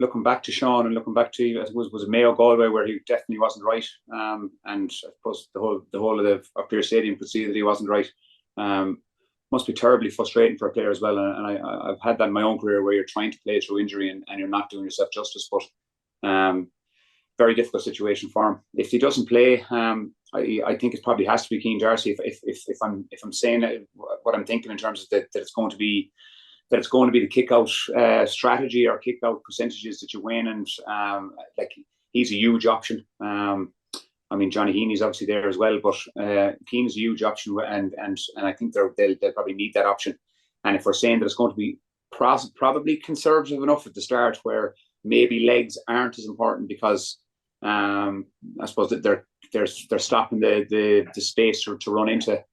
looking back to Sean and looking back to, I suppose, was it Mayo Galway where he definitely wasn't right, and I suppose the whole of the Pierce Stadium could see that he wasn't right. Must be terribly frustrating for a player as well. And I've had that in my own career where you're trying to play through injury and you're not doing yourself justice. But very difficult situation for him. If he doesn't play, I think it probably has to be Keane Darcy. If I'm saying what I'm thinking in terms of that it's going to be the kick out strategy or kick out percentages that you win, and like he's a huge option. I mean, Johnny Heaney's obviously there as well, but Keane's a huge option, and I think they'll probably need that option. And if we're saying that it's going to be probably conservative enough at the start, where maybe legs aren't as important because I suppose that they're stopping the space to run into.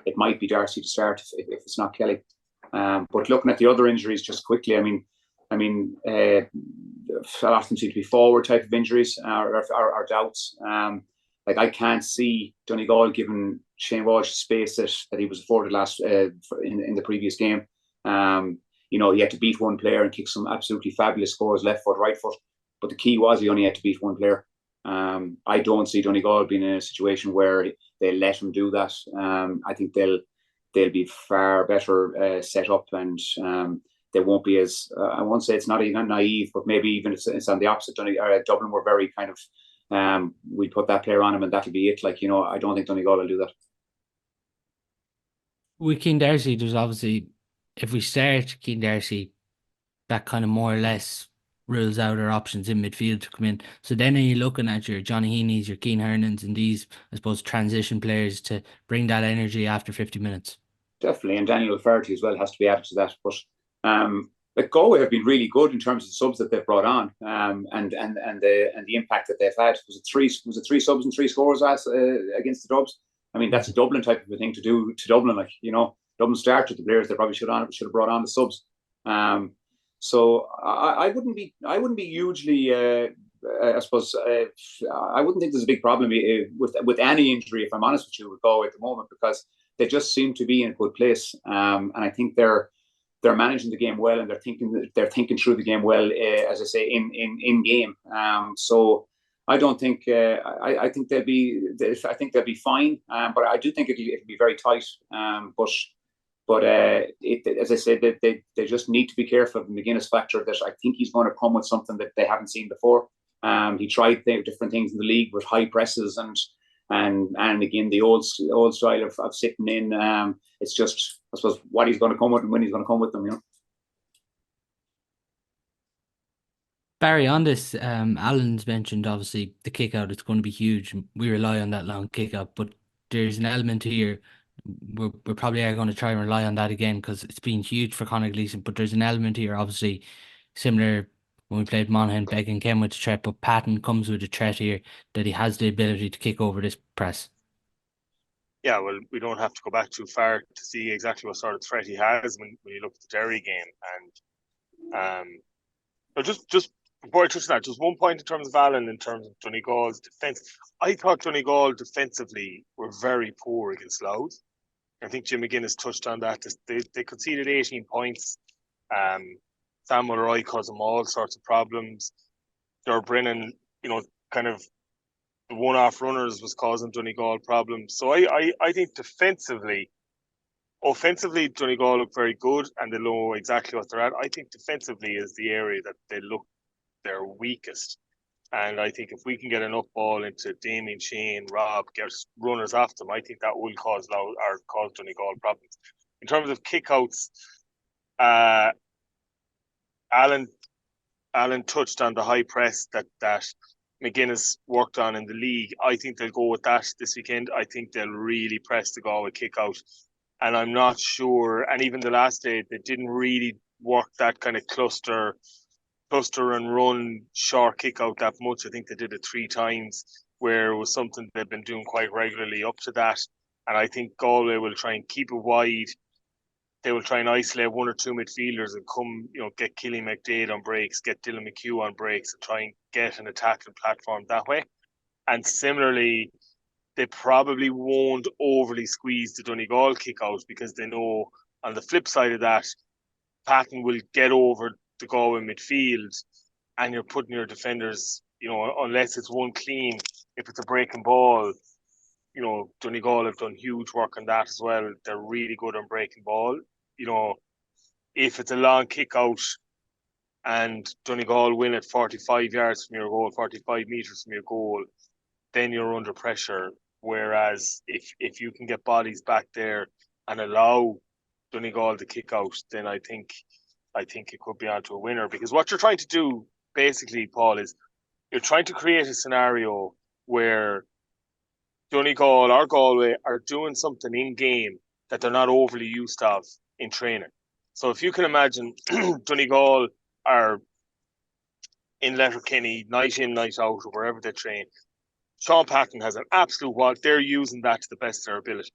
It might be Darcy to start if it's not Kelly. But looking at the other injuries just quickly, I mean, a lot of them seem to be forward type of injuries or doubts. Like I can't see Donegal giving Shane Walsh space that he was afforded last in the previous game. You know, he had to beat one player and kick some absolutely fabulous scores, left foot, right foot. But the key was he only had to beat one player. I don't see Donegal being in a situation where they let him do that. I think they'll be far better set up, and they won't be as I won't say it's not even naive, but maybe even it's on the opposite. Dublin were very kind of we put that player on him and that'll be it. Like, you know, I don't think Donegal will do that. With Keane Darcy, there's obviously, if we start Keane Darcy, that kind of more or less rules out our options in midfield to come in. So then are you looking at your Johnny Heaney's, your Keane Hernans, and these, I suppose, transition players to bring that energy after 50 minutes? Definitely, and Daniel O'Flaherty as well has to be added to that. But like Galway have been really good in terms of the subs that they've brought on, and the impact that they've had. Was it three subs and three scores against the Dubs? I mean, that's a Dublin type of a thing to do to Dublin. Like, you know, Dublin started the players they probably should have brought on the subs. So I wouldn't be hugely. I suppose I wouldn't think there's a big problem with any injury, if I'm honest with you, with Galway at the moment, because they just seem to be in a good place, and I think they're managing the game well, and they're thinking through the game well, as I say, in game. So I don't think I think they'll be fine, but I do think it'll be very tight. But as I said, they just need to be careful of the McGuinness factor. That I think he's going to come with something that they haven't seen before. He tried different things in the league with high presses and again the old style of sitting in. It's just, I suppose, what he's going to come with and when he's going to come with them, you know. Barry, on this, Alan's mentioned obviously the kick out. It's going to be huge. We rely on that long kick out, but there's an element here. We're probably are going to try and rely on that again because it's been huge for Conor Gleeson. But there's an element here, obviously, similar when we played Monaghan, Beggan came with a threat, but Patton comes with a threat here that he has the ability to kick over this press. Yeah, well, we don't have to go back too far to see exactly what sort of threat he has when you look at the Derry game. And just before I touch that, just one point in terms of Alan, in terms of Donegal's defence. I thought Donegal defensively were very poor against Louth. I think Jim McGuinness touched on that. They conceded 18 points. Samuel Roy caused them all sorts of problems. Brennan, kind of the one-off runners was causing Donegal problems. So I think defensively, offensively, Donegal look very good and they know exactly what they're at. I think defensively is the area that they look their weakest. And I think if we can get an up ball into Damien, Shane, Rob, get runners off them, I think that will cause Donegal problems. In terms of kickouts, Alan touched on the high press that McGuinness worked on in the league. I think they'll go with that this weekend. I think they'll really press the Galway kick out. And I'm not sure, and even the last day, they didn't really work that kind of cluster and run short kick out that much. I think they did it 3 times, where it was something they've been doing quite regularly up to that. And I think Galway will try and keep it wide. They will try and isolate 1 or 2 midfielders and come, get Killy McDade on breaks, get Dylan McHugh on breaks, and try and get an attacking platform that way. And similarly, they probably won't overly squeeze the Donegal kick out, because they know on the flip side of that, Patton will get over the Galway midfield, and you're putting your defenders, unless it's one clean, if it's a breaking ball, Donegal have done huge work on that as well. They're really good on breaking ball. If it's a long kick out and Donegal win at 45 yards from your goal, 45 metres from your goal, then you're under pressure. Whereas if you can get bodies back there and allow Donegal to kick out, then I think it could be onto a winner. Because what you're trying to do, basically, Paul, is you're trying to create a scenario where Donegal or Galway are doing something in game that they're not overly used of in training. So if you can imagine Donegal are in Letterkenny night in, night out, or wherever they train, Sean Patton has an absolute wall. They're using that to the best of their ability.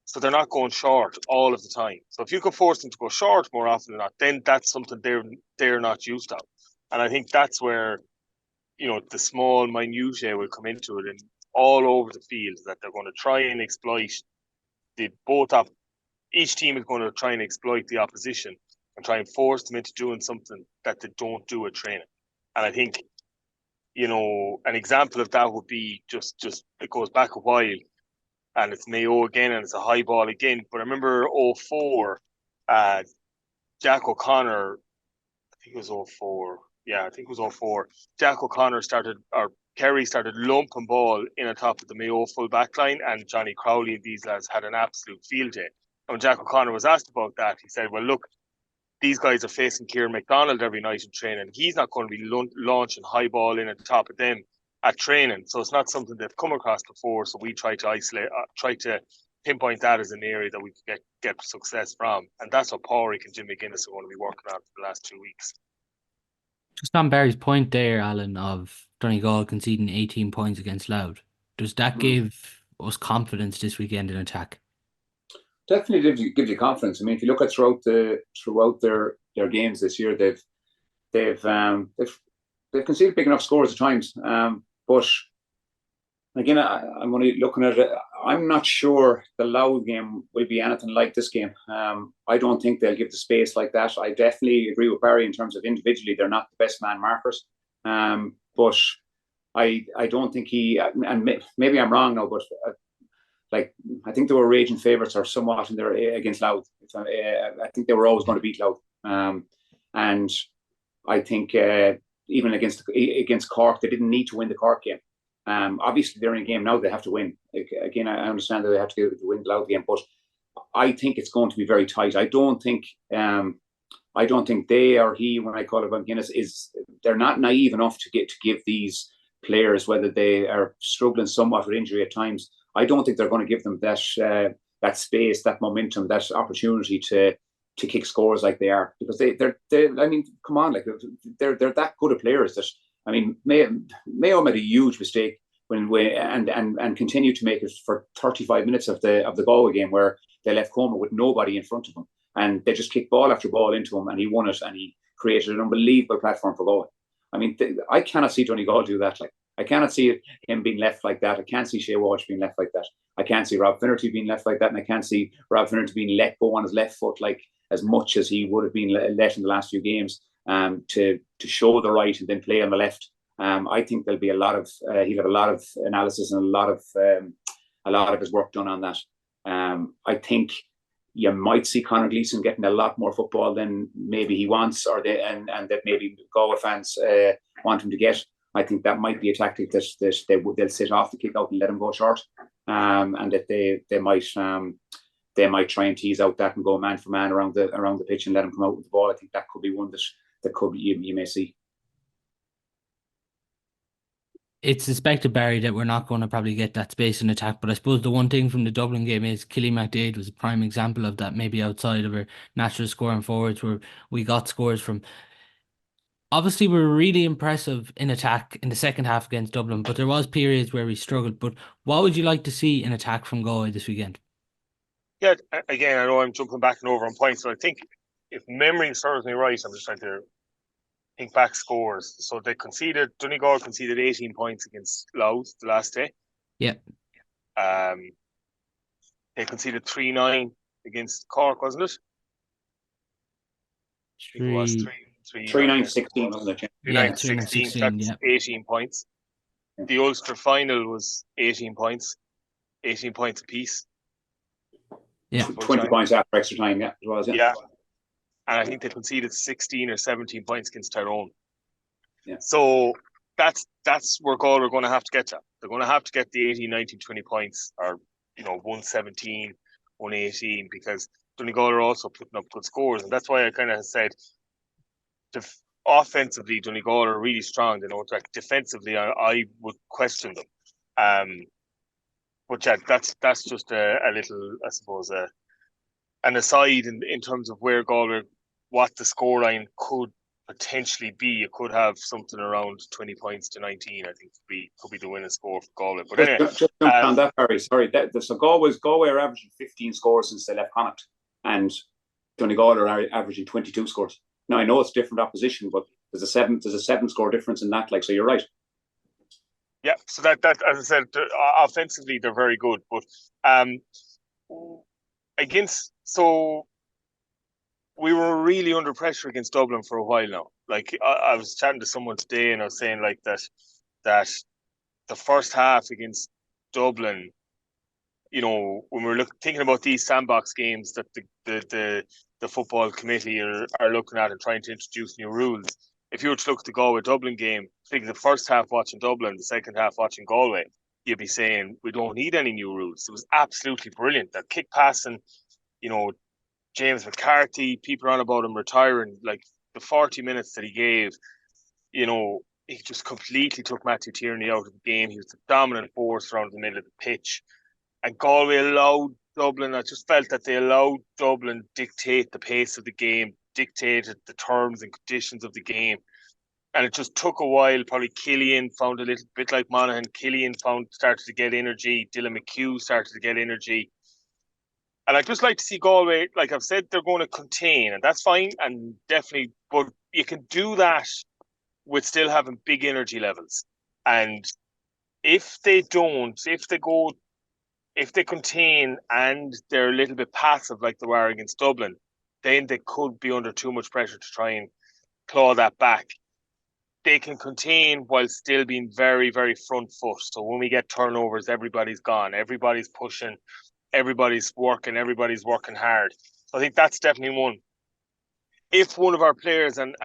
So they're not going short all of the time. So if you could force them to go short more often than not, then that's something they're not used to. And I think that's where, the small minutiae will come into it, and all over the field, that they're going to try and exploit each team is going to try and exploit the opposition and try and force them into doing something that they don't do at training. And I think, an example of that would be just it goes back a while, and it's Mayo again, and it's a high ball again. But I remember 2004, Jack O'Connor, I think it was 2004. Yeah, I think it was 2004. Jack O'Connor Kerry started lumping ball in on top of the Mayo full back line, and Johnny Crowley and these lads had an absolute field day. And when Jack O'Connor was asked about that, he said, well, look, these guys are facing Kieran McDonald every night in training. He's not going to be launching high ball in on top of them at training. So it's not something they've come across before. So we try to pinpoint that as an area that we could get success from. And that's what Pádraig and Jim McGuinness are going to be working on for the last 2 weeks. Just on Barry's point there, Alan, of Donegal conceding 18 points against Louth, does that give us confidence this weekend in attack? Definitely gives you confidence. I mean, if you look at throughout their games this year, they've conceded big enough scores at times. But again, I'm only looking at it. I'm not sure the Louth game will be anything like this game. I don't think they'll give the space like that. I definitely agree with Barry in terms of individually, they're not the best man markers. But I don't think and maybe I'm wrong now, but I think they were raging favourites or somewhat in there against Louth. I think they were always going to beat Louth. And I think even against Cork, they didn't need to win the Cork game. Obviously, they're in a game now they have to win. Again, I understand that they have to win the Louth game, but I think it's going to be very tight. I don't think they or he, when I call it McGuinness, they're not naive enough to give these players, whether they are struggling somewhat with injury at times. I don't think they're going to give them that space, that momentum, that opportunity to kick scores like they are, because they're I mean, come on, they're that good of players that, I mean, Mayo made a huge mistake and continued to make it for 35 minutes of the Galway game, where they left Comer with nobody in front of them, and they just kicked ball after ball into him, and he won it, and he created an unbelievable platform for Galway. I mean, I cannot see Donegal do that. I cannot see him being left like that. I can't see Shea Walsh being left like that. I can't see Rob Finnerty being left like that, and I can't see Rob Finnerty being let go on his left foot as much as he would have been let in the last few games, to show the right and then play on the left. I think there'll be he'll have a lot of analysis and a lot of his work done on that. I think you might see Conor Gleeson getting a lot more football than maybe he wants, and that maybe Galway fans want him to get. I think that might be a tactic that they'll sit off the kick out and let him go short, and that they might try and tease out that and go man for man around the pitch and let him come out with the ball. I think that could be one that could you may see. It's suspected, Barry, that we're not going to probably get that space in attack, but I suppose the one thing from the Dublin game is Killie McDade was a prime example of that, maybe outside of our natural scoring forwards, where we got scores from. Obviously, we were really impressive in attack in the second half against Dublin, but there was periods where we struggled. But what would you like to see in attack from Galway this weekend? Yeah, again, I know I'm jumping back and over on points, but I think if memory serves me right, I'm just trying to think back scores. So Donegal conceded 18 points against Louth the last day. Yeah. They conceded 3-9 against Cork, wasn't it? 3-9-16, wasn't it? 3-9-16, that's 18 points. The Ulster final was 18 points. 18 points apiece. Yeah. 20 points after extra time, yeah, it was, yeah. Yeah. And I think they conceded 16 or 17 points against Tyrone. Yeah. So that's where Galway are going to have to get to. They're going to have to get the 18, 19, 20 points, or 117, 118, because Donegal are also putting up good scores. And that's why I kind of said offensively Donegal are really strong. They know that defensively I would question them. But yeah, that's just a little, I suppose, an aside in terms of where Galway, what the scoreline could potentially be. You could have something around 20 points to 19, I think, could be the winning score for Galway. But anyway, just on that, Barry, sorry. So Galway are averaging 15 scores since they left Connacht, and Donegal are averaging 22 scores. Now I know it's different opposition, but there's a 7 score difference in that. Like, so you're right. Yeah, so that as I said, offensively they're very good, but so we were really under pressure against Dublin for a while now. Like I was chatting to someone today, and I was saying like that the first half against Dublin, when we're thinking about these sandbox games that the football committee are looking at and trying to introduce new rules. If you were to look at the Galway-Dublin game, think the first half watching Dublin, the second half watching Galway, you'd be saying, we don't need any new rules. It was absolutely brilliant. That kick passing, James McCarthy, people on about him retiring, like the 40 minutes that he gave, he just completely took Matthew Tierney out of the game. He was the dominant force around the middle of the pitch. And Galway allowed Dublin, I just felt that they allowed Dublin dictate the pace of the game, dictated the terms and conditions of the game. And it just took a while. Probably Killian found a little bit like Monaghan. Killian started to get energy. Dylan McHugh started to get energy. And I'd just like to see Galway, like I've said, they're going to contain, and that's fine, and definitely, but you can do that with still having big energy levels. And if they contain and they're a little bit passive like they were against Dublin, then they could be under too much pressure to try and claw that back. They can contain while still being very, very front foot. So when we get turnovers, everybody's gone. Everybody's pushing. Everybody's working hard. So I think that's definitely one. If one of our players, and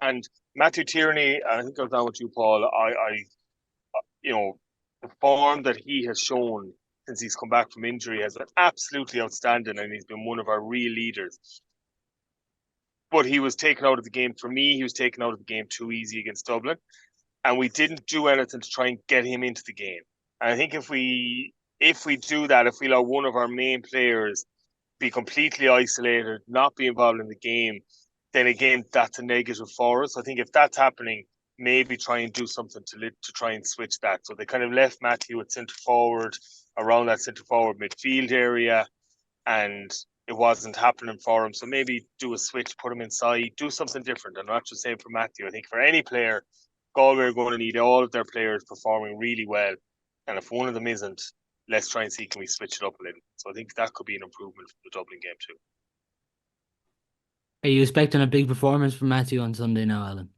Matthew Tierney, I think I was down with you, Paul, the form that he has shown since he's come back from injury has been absolutely outstanding, and he's been one of our real leaders. But he was taken out of the game. For me, he was taken out of the game too easy against Dublin, and we didn't do anything to try and get him into the game. And I think if we do that, if we allow one of our main players be completely isolated, not be involved in the game, then again, that's a negative for us. I think if that's happening, maybe try and do something to try and switch that. So they kind of left Matthew at centre forward, around that centre forward midfield area, and it wasn't happening for him. So maybe do a switch, put him inside, do something different. I'm not just saying for Matthew. I think for any player, Galway are going to need all of their players performing really well. And if one of them isn't, let's try and see, can we switch it up a little? So I think that could be an improvement from the Dublin game too. Are you expecting a big performance from Matthew on Sunday now, Alan?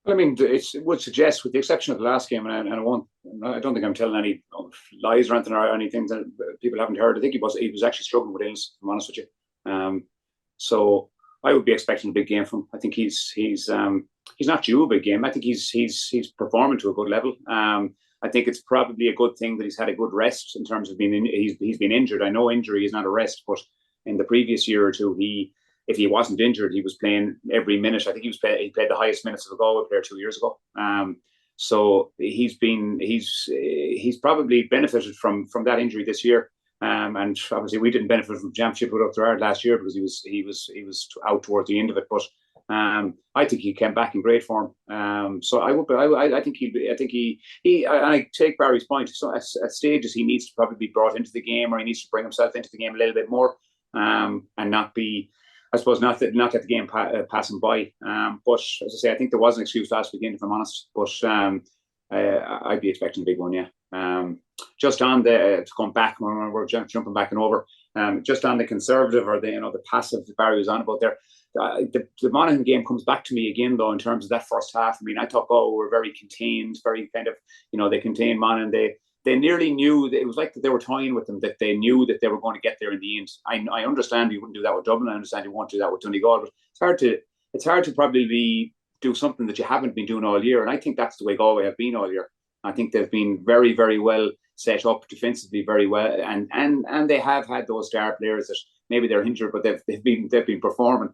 Well, I mean, it would suggest, with the exception of the last game, and I don't think I'm telling any lies or anything, or anything that people haven't heard. I think he was actually struggling with illness, if I'm honest with you. So I would be expecting a big game from him. I think he's not due a big game. I think he's performing to a good level. I think it's probably a good thing that he's had a good rest in terms of he's been injured. I know injury is not a rest, but in the previous year or two, if he wasn't injured, he was playing every minute. I think he played the highest minutes of a Galway player 2 years ago. So he's probably benefited from that injury this year. And obviously we didn't benefit from the championship with Up last year because he was out towards the end of it. But I think he came back in great form. So I think I take Barry's point. So at stages he needs to probably be brought into the game, or he needs to bring himself into the game a little bit more, and not be, I suppose, not get the game passing by. But as I say, I think there was an excuse last weekend, if I'm honest. But I'd be expecting a big one, yeah. Just on to come back, we're jumping back and over. Just on the conservative or the passive that Barry was on about there. The Monaghan game comes back to me again, though, in terms of that first half. I mean, I thought, we're very contained, very kind of, they contained Monaghan. they nearly knew that it was like that they were toying with them, that they knew that they were going to get there in the end. I understand you wouldn't do that with Dublin. I understand you won't do that with Donegal, but it's hard to probably do something that you haven't been doing all year. And I think that's the way Galway have been all year. I think they've been very, very well set up defensively, very well, and they have had those star players that maybe they're injured, but they've been performing.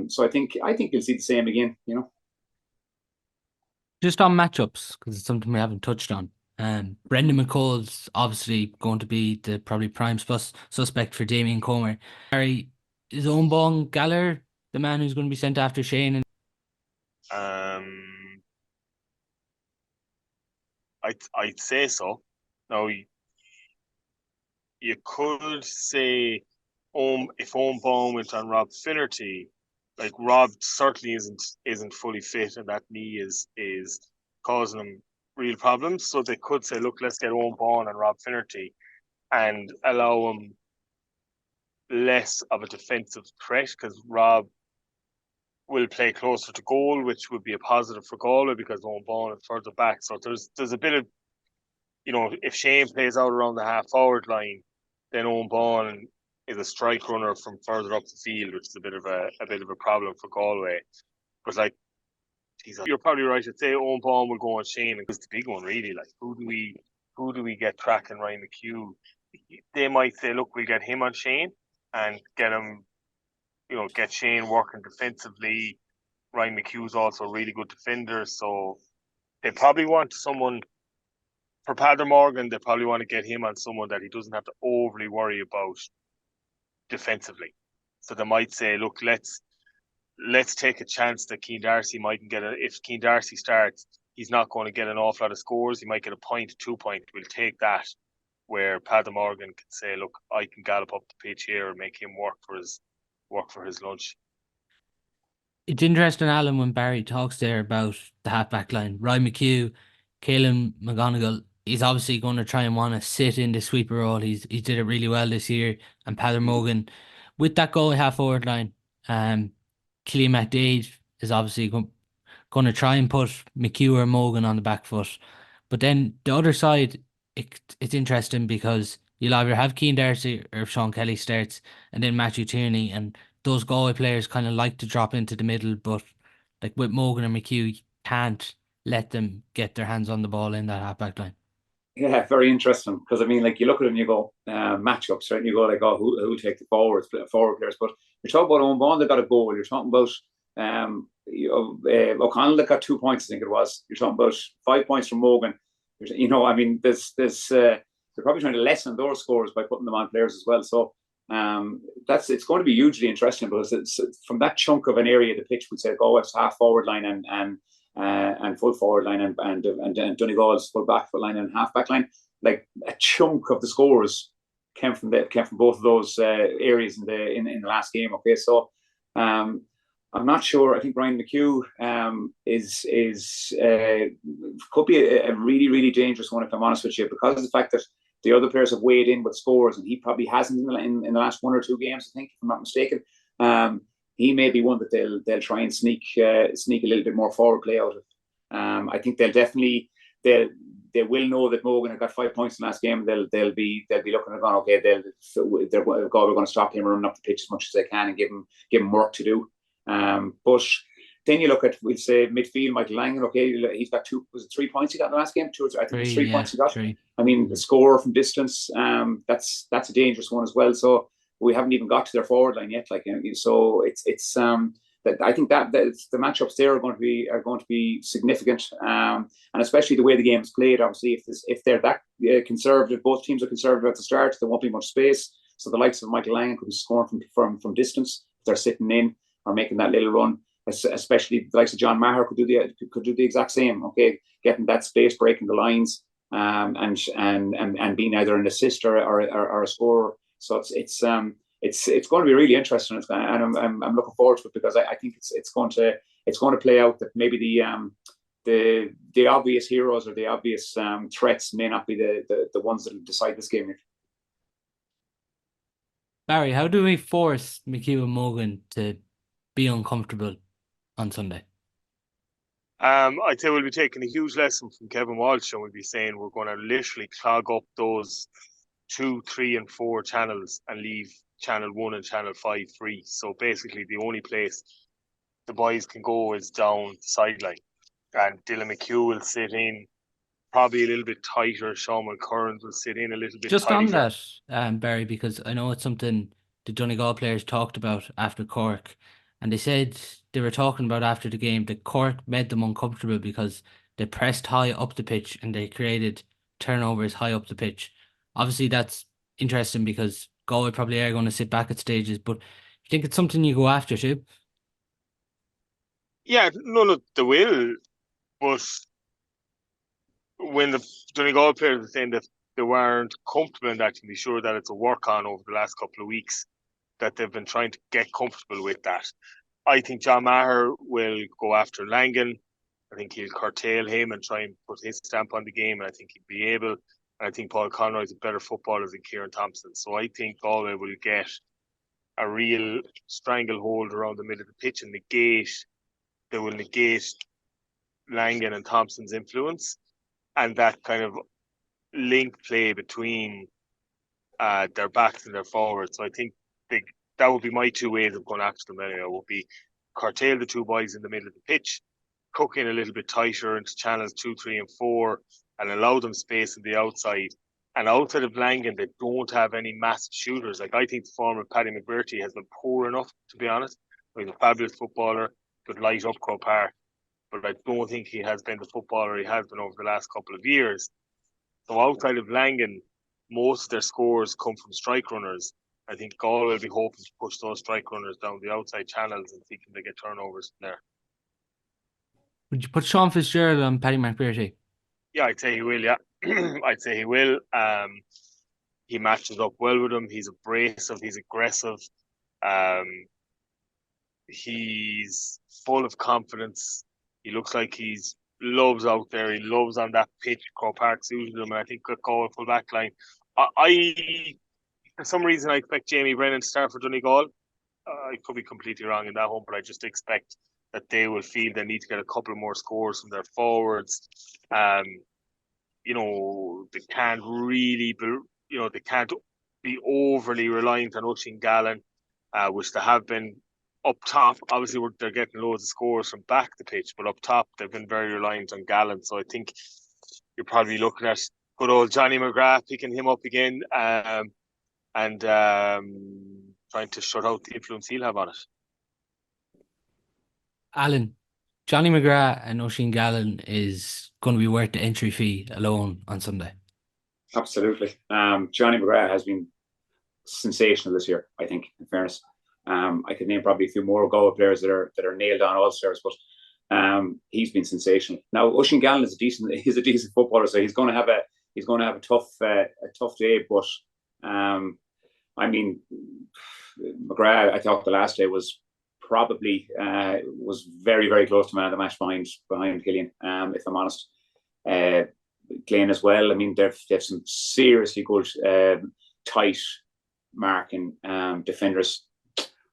So I think you'll see the same again. Just on matchups, because it's something we haven't touched on. Brendan McCall's obviously going to be the probably prime suspect for Damien Comer. Harry, is Owen Gallagher the man who's going to be sent after Shane? I'd say so. Now, you could say if Owen Baum went on Rob Finnerty, like Rob certainly isn't fully fit, and that knee is causing him real problems. So they could say, look, let's get Owen Baum and Rob Finnerty and allow him less of a defensive threat, because Rob will play closer to goal, which would be a positive for Galway because Owen Baum is further back. So there's a bit of, if Shane plays out around the half forward line, then Owen Baum is a strike runner from further up the field, which is a bit of a problem for Galway. But like, you're probably right. I'd say Owen Baum will go on Shane, and it's the big one really. Like, who do we get cracking Ryan McHugh? They might say, look, we'll get him on Shane and get him, get Shane working defensively. Ryan McHugh's also a really good defender, so they probably want someone. For Padder Morgan, they probably want to get him on someone that he doesn't have to overly worry about defensively. So they might say, look, let's take a chance that Keane Darcy mightn't get if Keane Darcy starts, he's not going to get an awful lot of scores. He might get a point, 2 point. We'll take that. Where Padder Morgan can say, look, I can gallop up the pitch here and make him work for his lunch. It's interesting, Alan, when Barry talks there about the half-back line. Ryan McHugh, Caelan McGonigal, he's obviously going to try and want to sit in the sweeper role. He did it really well this year. And Padder Morgan, with that goal half-forward line, Killian McDade is obviously going to try and put McHugh or Morgan on the back foot. But then the other side, it's interesting because you'll either have Keane Darcy or Sean Kelly starts, and then Matthew Tierney, and those Galway players kind of like to drop into the middle, but like with Morgan and McHugh, you can't let them get their hands on the ball in that half-back line. Yeah, very interesting, because I mean, like, you look at them and you go matchups, right? And you go like, oh, who take the forward players? But you're talking about Owen Baum that got a goal. You're talking about O'Connell that got 2 points, I think it was. You're talking about 5 points from Morgan. I mean, they're probably trying to lessen those scores by putting them on players as well. So it's going to be hugely interesting, because it's from that chunk of an area of the pitch, we'd say Galway's half forward line and full forward line and Donegal's full back line and half back line. Like, a chunk of the scores came from both of those areas in the last game. Okay, so I'm not sure. I think Brian McHugh could be a really, really dangerous one, if I'm honest with you, because of the fact that the other players have weighed in with scores, and he probably hasn't in the last 1 or 2 games, I think, if I'm not mistaken. He may be one that they'll try and sneak a little bit more forward play out of. I think they will know that Morgan had got 5 points in the last game. They'll be looking at going, okay, they're going to stop him running up the pitch as much as they can and give him work to do. But then you look at, we'll say, midfield, Michael Langan. Okay, he's got 3 points he got in the last game? I think it's 3 points he got. 3. I mean, the score from distance, that's a dangerous one as well. So we haven't even got to their forward line yet. So it's that I think that the matchups there are going to be significant, and especially the way the game's played. Obviously, if they're that conservative, both teams are conservative at the start, there won't be much space. So the likes of Michael Langan could be scoring from distance if they're sitting in or making that little run. Especially the likes of John Maher could do the exact same. Okay, getting that space, breaking the lines, and being either an assist or a scorer. So it's going to be really interesting, and I'm looking forward to it, because I think it's going to play out that maybe the obvious heroes or the obvious threats may not be the ones that will decide this game. Barry, how do we force McHugh and Morgan to be uncomfortable on Sunday? I'd say we'll be taking a huge lesson from Kevin Walsh, and we'll be saying we're going to literally clog up those 2, 3, and 4 channels and leave channel 1 and channel 5 free. So basically, the only place the boys can go is down the sideline, and Dylan McHugh will sit in probably a little bit tighter. Sean Mulcurran will sit in a little bit Just tighter. on that, Barry, because I know it's something the Donegal players talked about after Cork, and they said they were talking about after the game that Cork made them uncomfortable because they pressed high up the pitch and they created turnovers high up the pitch. Obviously, that's interesting because Galway probably are going to sit back at stages, but you think it's something you go after too? Yeah, no, they will, but when the Donegal players are saying that they weren't comfortable in that, you can be sure that it's a work on over the last couple of weeks, that they've been trying to get comfortable with that. I think John Maher will go after Langan. I think he'll curtail him and try and put his stamp on the game, and I think he'll be able. And I think Paul Conroy is a better footballer than Kieran Thompson. So I think Galway will get a real stranglehold around the middle of the pitch and they will negate Langan and Thompson's influence, and that kind of link play between their backs and their forwards. So I think that would be my 2 ways of going after them anyway. Would be curtail the 2 boys in the middle of the pitch, cook in a little bit tighter into channels 2, 3, and 4, and allow them space on the outside. And outside of Langan, they don't have any massive shooters. Like, I think the former Paddy McBurty has been poor enough, to be honest. He's a fabulous footballer, could light up Croke Park, but I don't think he has been the footballer he has been over the last couple of years. So outside of Langan, most of their scores come from strike runners. I think Galway will be hoping to push those strike runners down the outside channels and see if they get turnovers from there. Would you put Sean Fitzgerald on Paddy McBurty? Yeah, I'd say he will, yeah. I'd say he will. He matches up well with him. He's abrasive. He's aggressive. He's full of confidence. He looks like he's loves out there. He loves on that pitch. Croke Park suited him, and I think could call full back line. I for some reason, I expect Jamie Brennan to start for Donegal. I could be completely wrong in that one, but I just expect that they will feel they need to get a couple more scores from their forwards. They can't really be, they can't be overly reliant on Oisín Gallen, which they have been up top. Obviously, they're getting loads of scores from back the pitch, but up top, they've been very reliant on Gallen. So I think you're probably looking at good old Johnny McGrath picking him up again and trying to shut out the influence he'll have on it. Alan, Johnny McGrath and Oisín Gallen is going to be worth the entry fee alone on Sunday. Absolutely. Johnny McGrath has been sensational this year, I think, in fairness. I could name probably a few more Galway players that are nailed on All-Stars, but he's been sensational. Now, Oisín Gallen is a decent footballer, so he's going to have a tough day. But McGrath, I thought the last day was probably was very, very close to man of the match behind Killian, if I'm honest. Glenn as well. I mean, they've some seriously good tight marking defenders.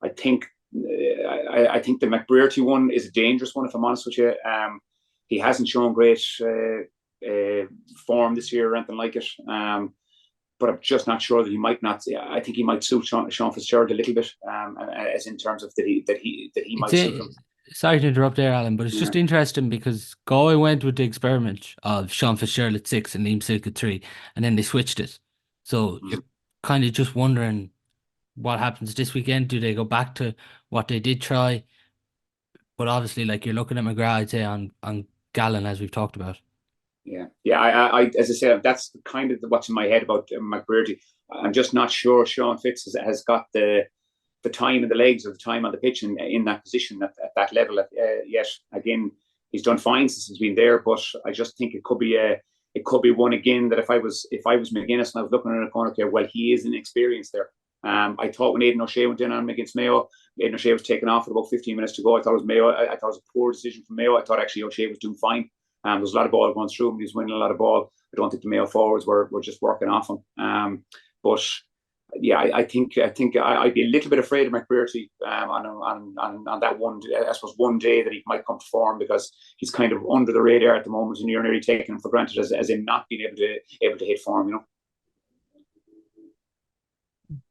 I think the McBurty one is a dangerous one, if I'm honest with you. He hasn't shown great form this year or anything like it. But I'm just not sure that he might not. I think he might suit Sean Fitzgerald a little bit, as in terms of that he might suit him. Sorry to interrupt there, Alan, but it's just interesting because Galway went with the experiment of Sean Fitzgerald at 6 and Liam Silk at 3, and then they switched it. So you're kind of just wondering what happens this weekend. Do they go back to what they did try? But obviously, like, you're looking at McGrath, I'd say, on Gallen, as we've talked about. Yeah. I as I said, that's kind of what's in my head about McBurty. I'm just not sure Sean Fitz has got the time and the legs or the time on the pitch in that position at that level yet. Again, he's done fine since he's been there, but I just think it could be one again that if I was McGuinness and I was looking at a corner, okay, well, he is inexperienced there. I thought when Aidan O'Shea went in on him against Mayo, Aidan O'Shea was taken off with about 15 minutes to go. I thought it was Mayo. I thought it was a poor decision from Mayo. I thought actually O'Shea was doing fine. There was a lot of ball going through him. He was winning a lot of ball. I don't think the Mayo forwards were just working off him. But yeah, I think I'd be a little bit afraid of McBrearty on that one. I suppose one day that he might come to form, because he's kind of under the radar at the moment, and you're nearly taking him for granted as in not being able to hit form.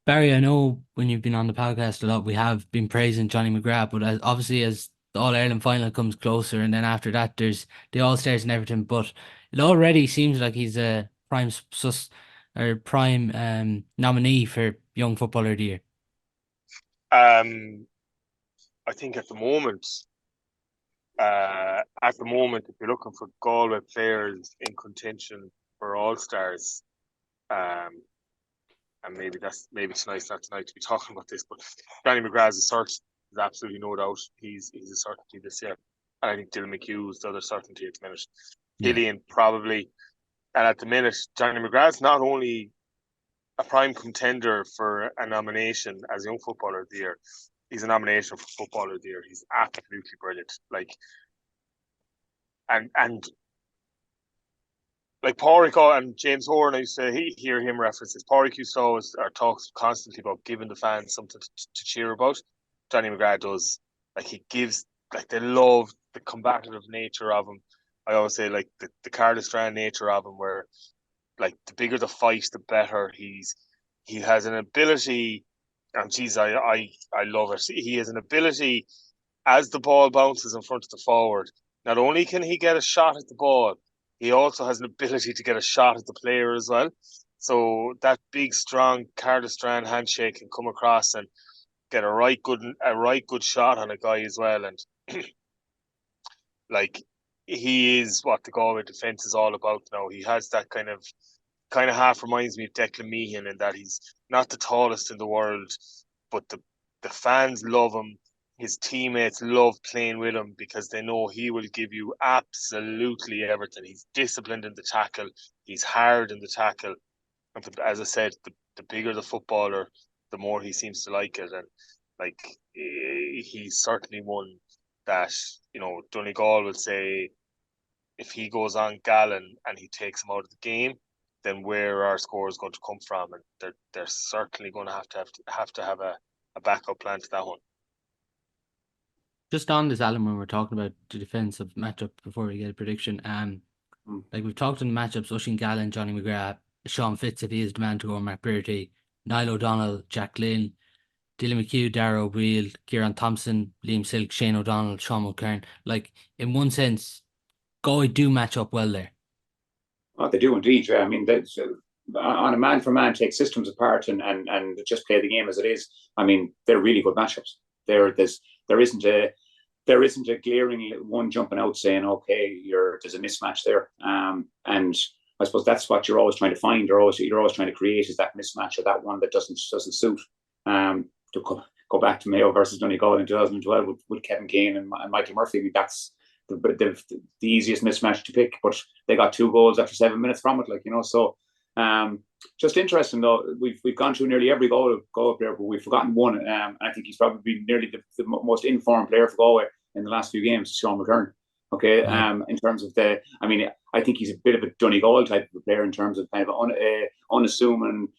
Barry, I know when you've been on the podcast a lot, we have been praising Johnny McGrath, but obviously as the All Ireland final comes closer, and then after that there's the All Stars and everything. But it already seems like he's a prime nominee for Young Footballer of the Year. I think at the moment, if you're looking for Galway players in contention for All Stars, and maybe tonight's not tonight to be talking about this, but Johnny McGrath is a certainty. There's absolutely no doubt he's a certainty this year. And I think Dylan McHugh is the other certainty at the minute. Killian probably. And at the minute, Johnny McGrath's not only a prime contender for a nomination as Young Footballer of the Year, he's a nomination for Footballer of the Year. He's absolutely brilliant. Like Pádraig and James Horan, I used to hear him references. Pádraig used to always talks constantly about giving the fans something to cheer about. Johnny McGrath does. Like, he gives, like, they love the combative nature of him. I always say, like, the Cardiff Strand nature of him, where, like, the bigger the fight, the better. He has an ability, and geez, I love it. He has an ability, as the ball bounces in front of the forward. Not only can he get a shot at the ball, he also has an ability to get a shot at the player as well. So that big, strong Cardiff Strand handshake can come across and get a right good shot on a guy as well. And like, he is what the Galway defence is all about now. He has that kind of half reminds me of Declan Meehan, in that he's not the tallest in the world, but the fans love him. His teammates love playing with him because they know he will give you absolutely everything. He's disciplined in the tackle. He's hard in the tackle. And as I said, the bigger the footballer, the more he seems to like it. And like, he's certainly one that, Donegal will say, if he goes on Gallen and he takes him out of the game, then where our score is going to come from, and they're certainly going to have to have a backup plan to that one. Just on this, Alan, when we're talking about the defensive matchup before we get a prediction, like we've talked in the matchups, Oisin Gallen, Johnny McGrath, Sean Fitz if he is the man to go, McBrearty, Niall O'Donnell, Jack Lynn, Dylan McHugh, Darragh O'Brien, Kieran Thompson, Liam Silk, Shane O'Donnell, Sean Mulcairn. Like, in one sense, Galway do match up well there. Oh, they do indeed. I mean, on a man for man, take systems apart and just play the game as it is. I mean, they're really good matchups. There isn't a glaring one jumping out saying, okay, there's a mismatch there. And I suppose that's what you're always trying to find. You're always trying to create, is that mismatch, or that one that doesn't suit. To go back to Mayo versus Donegal in 2012 with Kevin Kane and Michael Murphy. I mean, that's the easiest mismatch to pick, but they got 2 goals after 7 minutes from it. So just interesting though. We've gone through nearly every Galway player, but we've forgotten one. And I think he's probably nearly the most informed player for Galway in the last few games, Sean Mulcairn. Okay, in terms of I think he's a bit of a Donegal type of player in terms of kind of unassuming,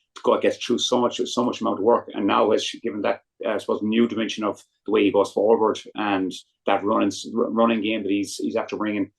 gets through so much amount of work, and now has given that I suppose new dimension of the way he goes forward and that running game that he's after bringing.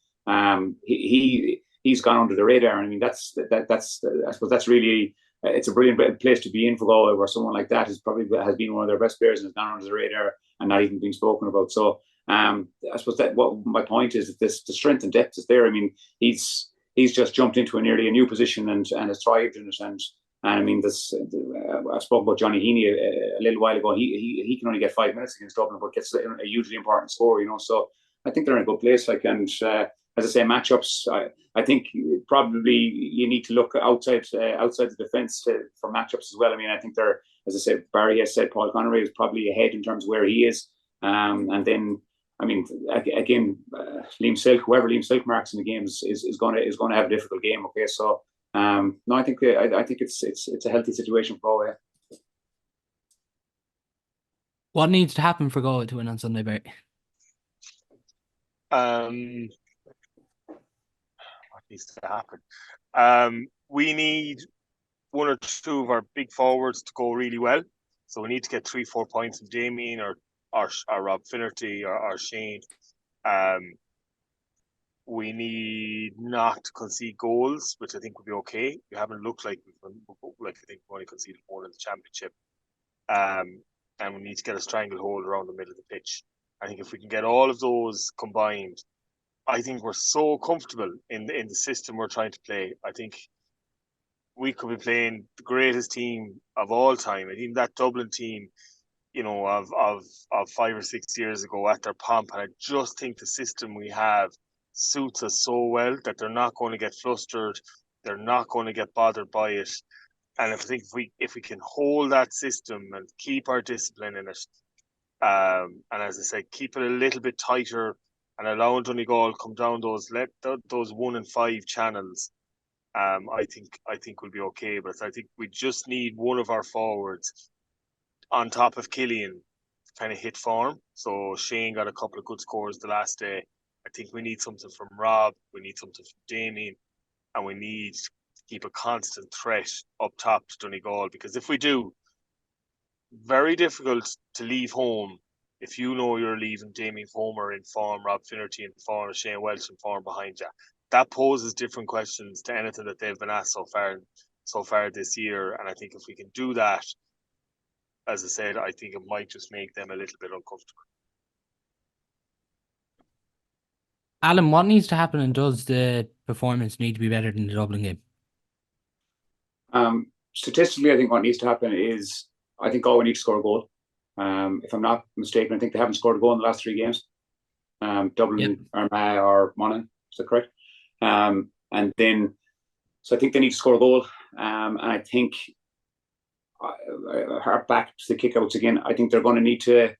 He's gone under the radar. I mean, that's I suppose that's really it's a brilliant place to be in for Galway, where someone like that has been one of their best players and has gone under the radar and not even being spoken about. So I suppose that what my point is, that the strength and depth is there. I mean, he's just jumped into nearly a new position and has thrived in it. And I mean, I spoke about Johnny Heaney a little while ago. He can only get 5 minutes against Dublin, but gets a hugely important score. So I think they're in a good place. As I say, matchups. I think probably you need to look outside the defence for matchups as well. I mean, I think they're, as I said, Barry has said Paul Connery is probably ahead in terms of where he is, and then. I mean, again, Liam Silk, whoever Liam Silk marks in the game is going to have a difficult game. Okay, so no, I think it's a healthy situation for Galway. What needs to happen for Galway to win on Sunday, Barry? What needs to happen? We need one or two of our big forwards to go really well. So we need to get 3-4 points from Damien or Rob Finnerty or Shane. We need not to concede goals, which I think would be okay. We haven't looked like I think we've only conceded one in the championship. And we need to get a stranglehold around the middle of the pitch. I think if we can get all of those combined, I think we're so comfortable in the system we're trying to play. I think we could be playing the greatest team of all time. I think that Dublin team, of 5 or 6 years ago at their pomp, and I just think the system we have suits us so well that they're not going to get flustered, they're not going to get bothered by it. And I think if we can hold that system and keep our discipline in it, and as I said, keep it a little bit tighter and allowing Donegal come down those 1 in 5 channels, I think we'll be okay. But I think we just need one of our forwards on top of Killian to kind of hit form. So Shane got a couple of good scores the last day. I think we need something from Rob, we need something from Damien, and we need to keep a constant threat up top to Donegal, because if we do, very difficult to leave home if you know you're leaving Damien Homer in form, Rob Finnerty in form, Shane Welch in form behind you. That poses different questions to anything that they've been asked so far this year. And I think if we can do that, as I said, I think it might just make them a little bit uncomfortable. Alan, what needs to happen, and does the performance need to be better than the Dublin game? Statistically, I think what needs to happen is I think Galway need to score a goal. If I'm not mistaken, I think they haven't scored a goal in the last 3 games. Dublin, Armagh or Monaghan, is that correct? And then, so I think they need to score a goal. And I think, hark back to the kickouts again, I think they're going to need to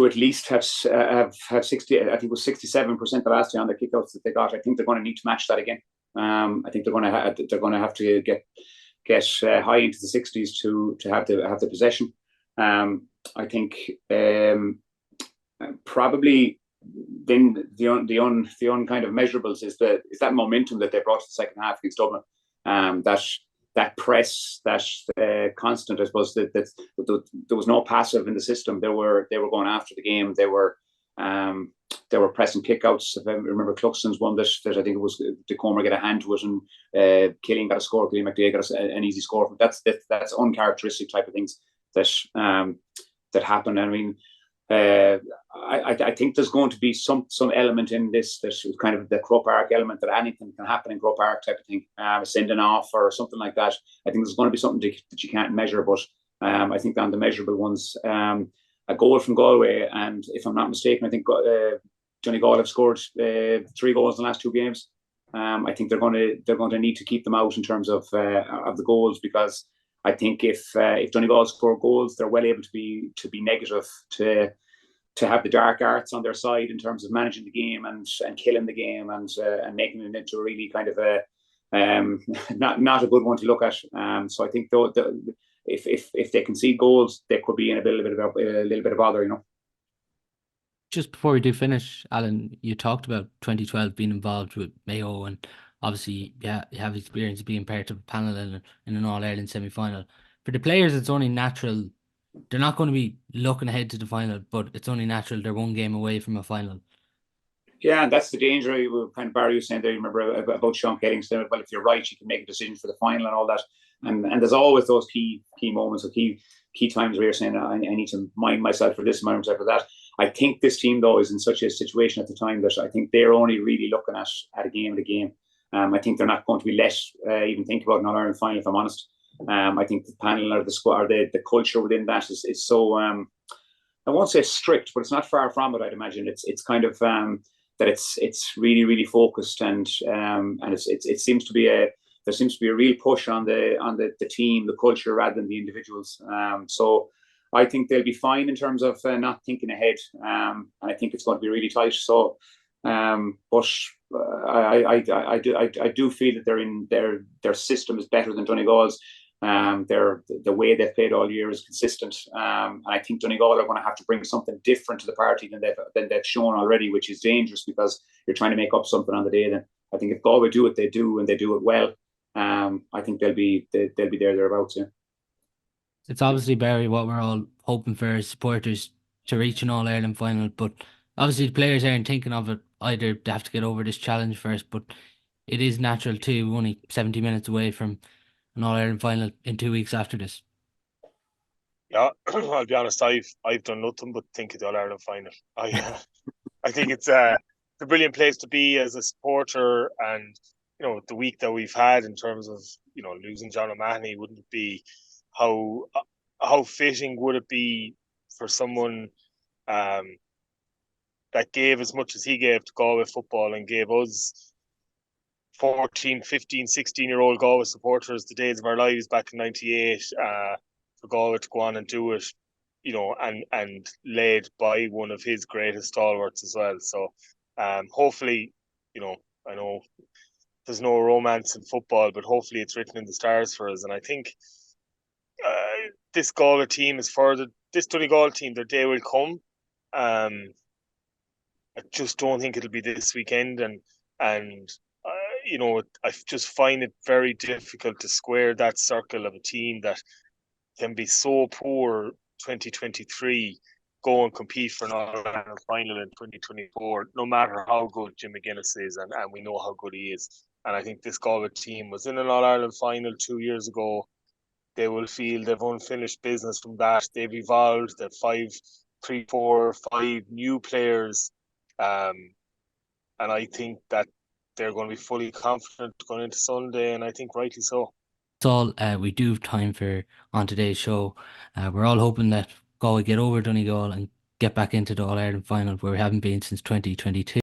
at least have 60. I think it was 67% the last year on the kickouts that they got. I think they're going to need to match that again. I think they're going to have to get high into the 60s to have the possession. I think probably then the kind of measurables is that momentum that they brought to the second half against Dublin. That press, that constant, I suppose, that there was no passive in the system. They were going after the game. They were pressing kickouts. If I remember, Cluxton's one that I think it was DeComer get a hand to it, and Killian got a score. Killian McDay got an easy score. That's uncharacteristic type of things that happen. I mean, I think there's going to be some element in this that's kind of the Croke Park element, that anything can happen in Croke Park type of thing, sending off or something like that. I think there's going to be something that you can't measure, but I think on the measurable ones, a goal from Galway, and if I'm not mistaken, I think Donegal have scored 3 goals in the last 2 games. I think they're going to need to keep them out in terms of the goals, because I think if Donegal score goals, they're well able to be negative, to have the dark arts on their side in terms of managing the game and killing the game and making it into a really kind of a not a good one to look at. So I think though if they concede goals, they could be in a little bit of bother, you know. Just before we do finish, Alan, you talked about 2012 being involved with Mayo, and obviously, yeah, you have experience of being part of a panel in an All-Ireland semi-final. For the players, it's only natural. They're not going to be looking ahead to the final, but it's only natural they're 1 game away from a final. Yeah, and that's the danger. Kind of Barry was saying there, remember about Sean Kelly saying, well, if you're right, you can make a decision for the final and all that. And there's always those key moments or key times where you're saying, I need to mind myself for this, mind myself for that. I think this team, though, is in such a situation at the time that I think they're only really looking at a game of the game. I think they're not going to be let even think about an All-Ireland final, if I'm honest. I think the panel or the squad, or the culture within that is so, I won't say strict, but it's not far from it, I'd imagine. It's kind of that it's really, really focused, and it seems to be there seems to be a real push on the team, the culture, rather than the individuals. So I think they'll be fine in terms of not thinking ahead. And I think it's going to be really tight. So, but I do feel that their system is better than Donegal's. The way they've played all year is consistent. And I think Donegal are going to have to bring something different to the party than they've shown already, which is dangerous, because you're trying to make up something on the day. Then I think if Galway do what they do and they do it well, I think they'll be thereabouts. Yeah. It's obviously, Barry, what we're all hoping for as supporters to reach an All Ireland final, but obviously the players aren't thinking of it either. They have to get over this challenge first, but it is natural too. We're only 70 minutes away from an All Ireland final in 2 weeks after this. Yeah, I'll be honest. I've done nothing but think of the All Ireland final. I think it's a brilliant place to be as a supporter, and the week that we've had in terms of losing John O'Mahony, wouldn't it be how fitting would it be for someone that gave as much as he gave to Galway football and gave us 14, 15, 16-year-old Galway supporters the days of our lives back in '98, for Galway to go on and do it, and led by one of his greatest stalwarts as well. So hopefully, I know there's no romance in football, but hopefully it's written in the stars for us. And I think this Galway team is further, this Donegal team, their day will come. I just don't think it'll be this weekend, and I just find it very difficult to square that circle of a team that can be so poor 2023, go and compete for an All-Ireland final in 2024, no matter how good Jim McGuinness is, and we know how good he is. And I think this Galway team was in an All-Ireland final 2 years ago. They will feel they've unfinished business from that. They've evolved. They've 3, 4, 5 new players. And I think that they're going to be fully confident going into Sunday, and I think rightly so. That's all we do have time for on today's show. We're all hoping that Galway get over Donegal and get back into the All Ireland final, where we haven't been since 2022.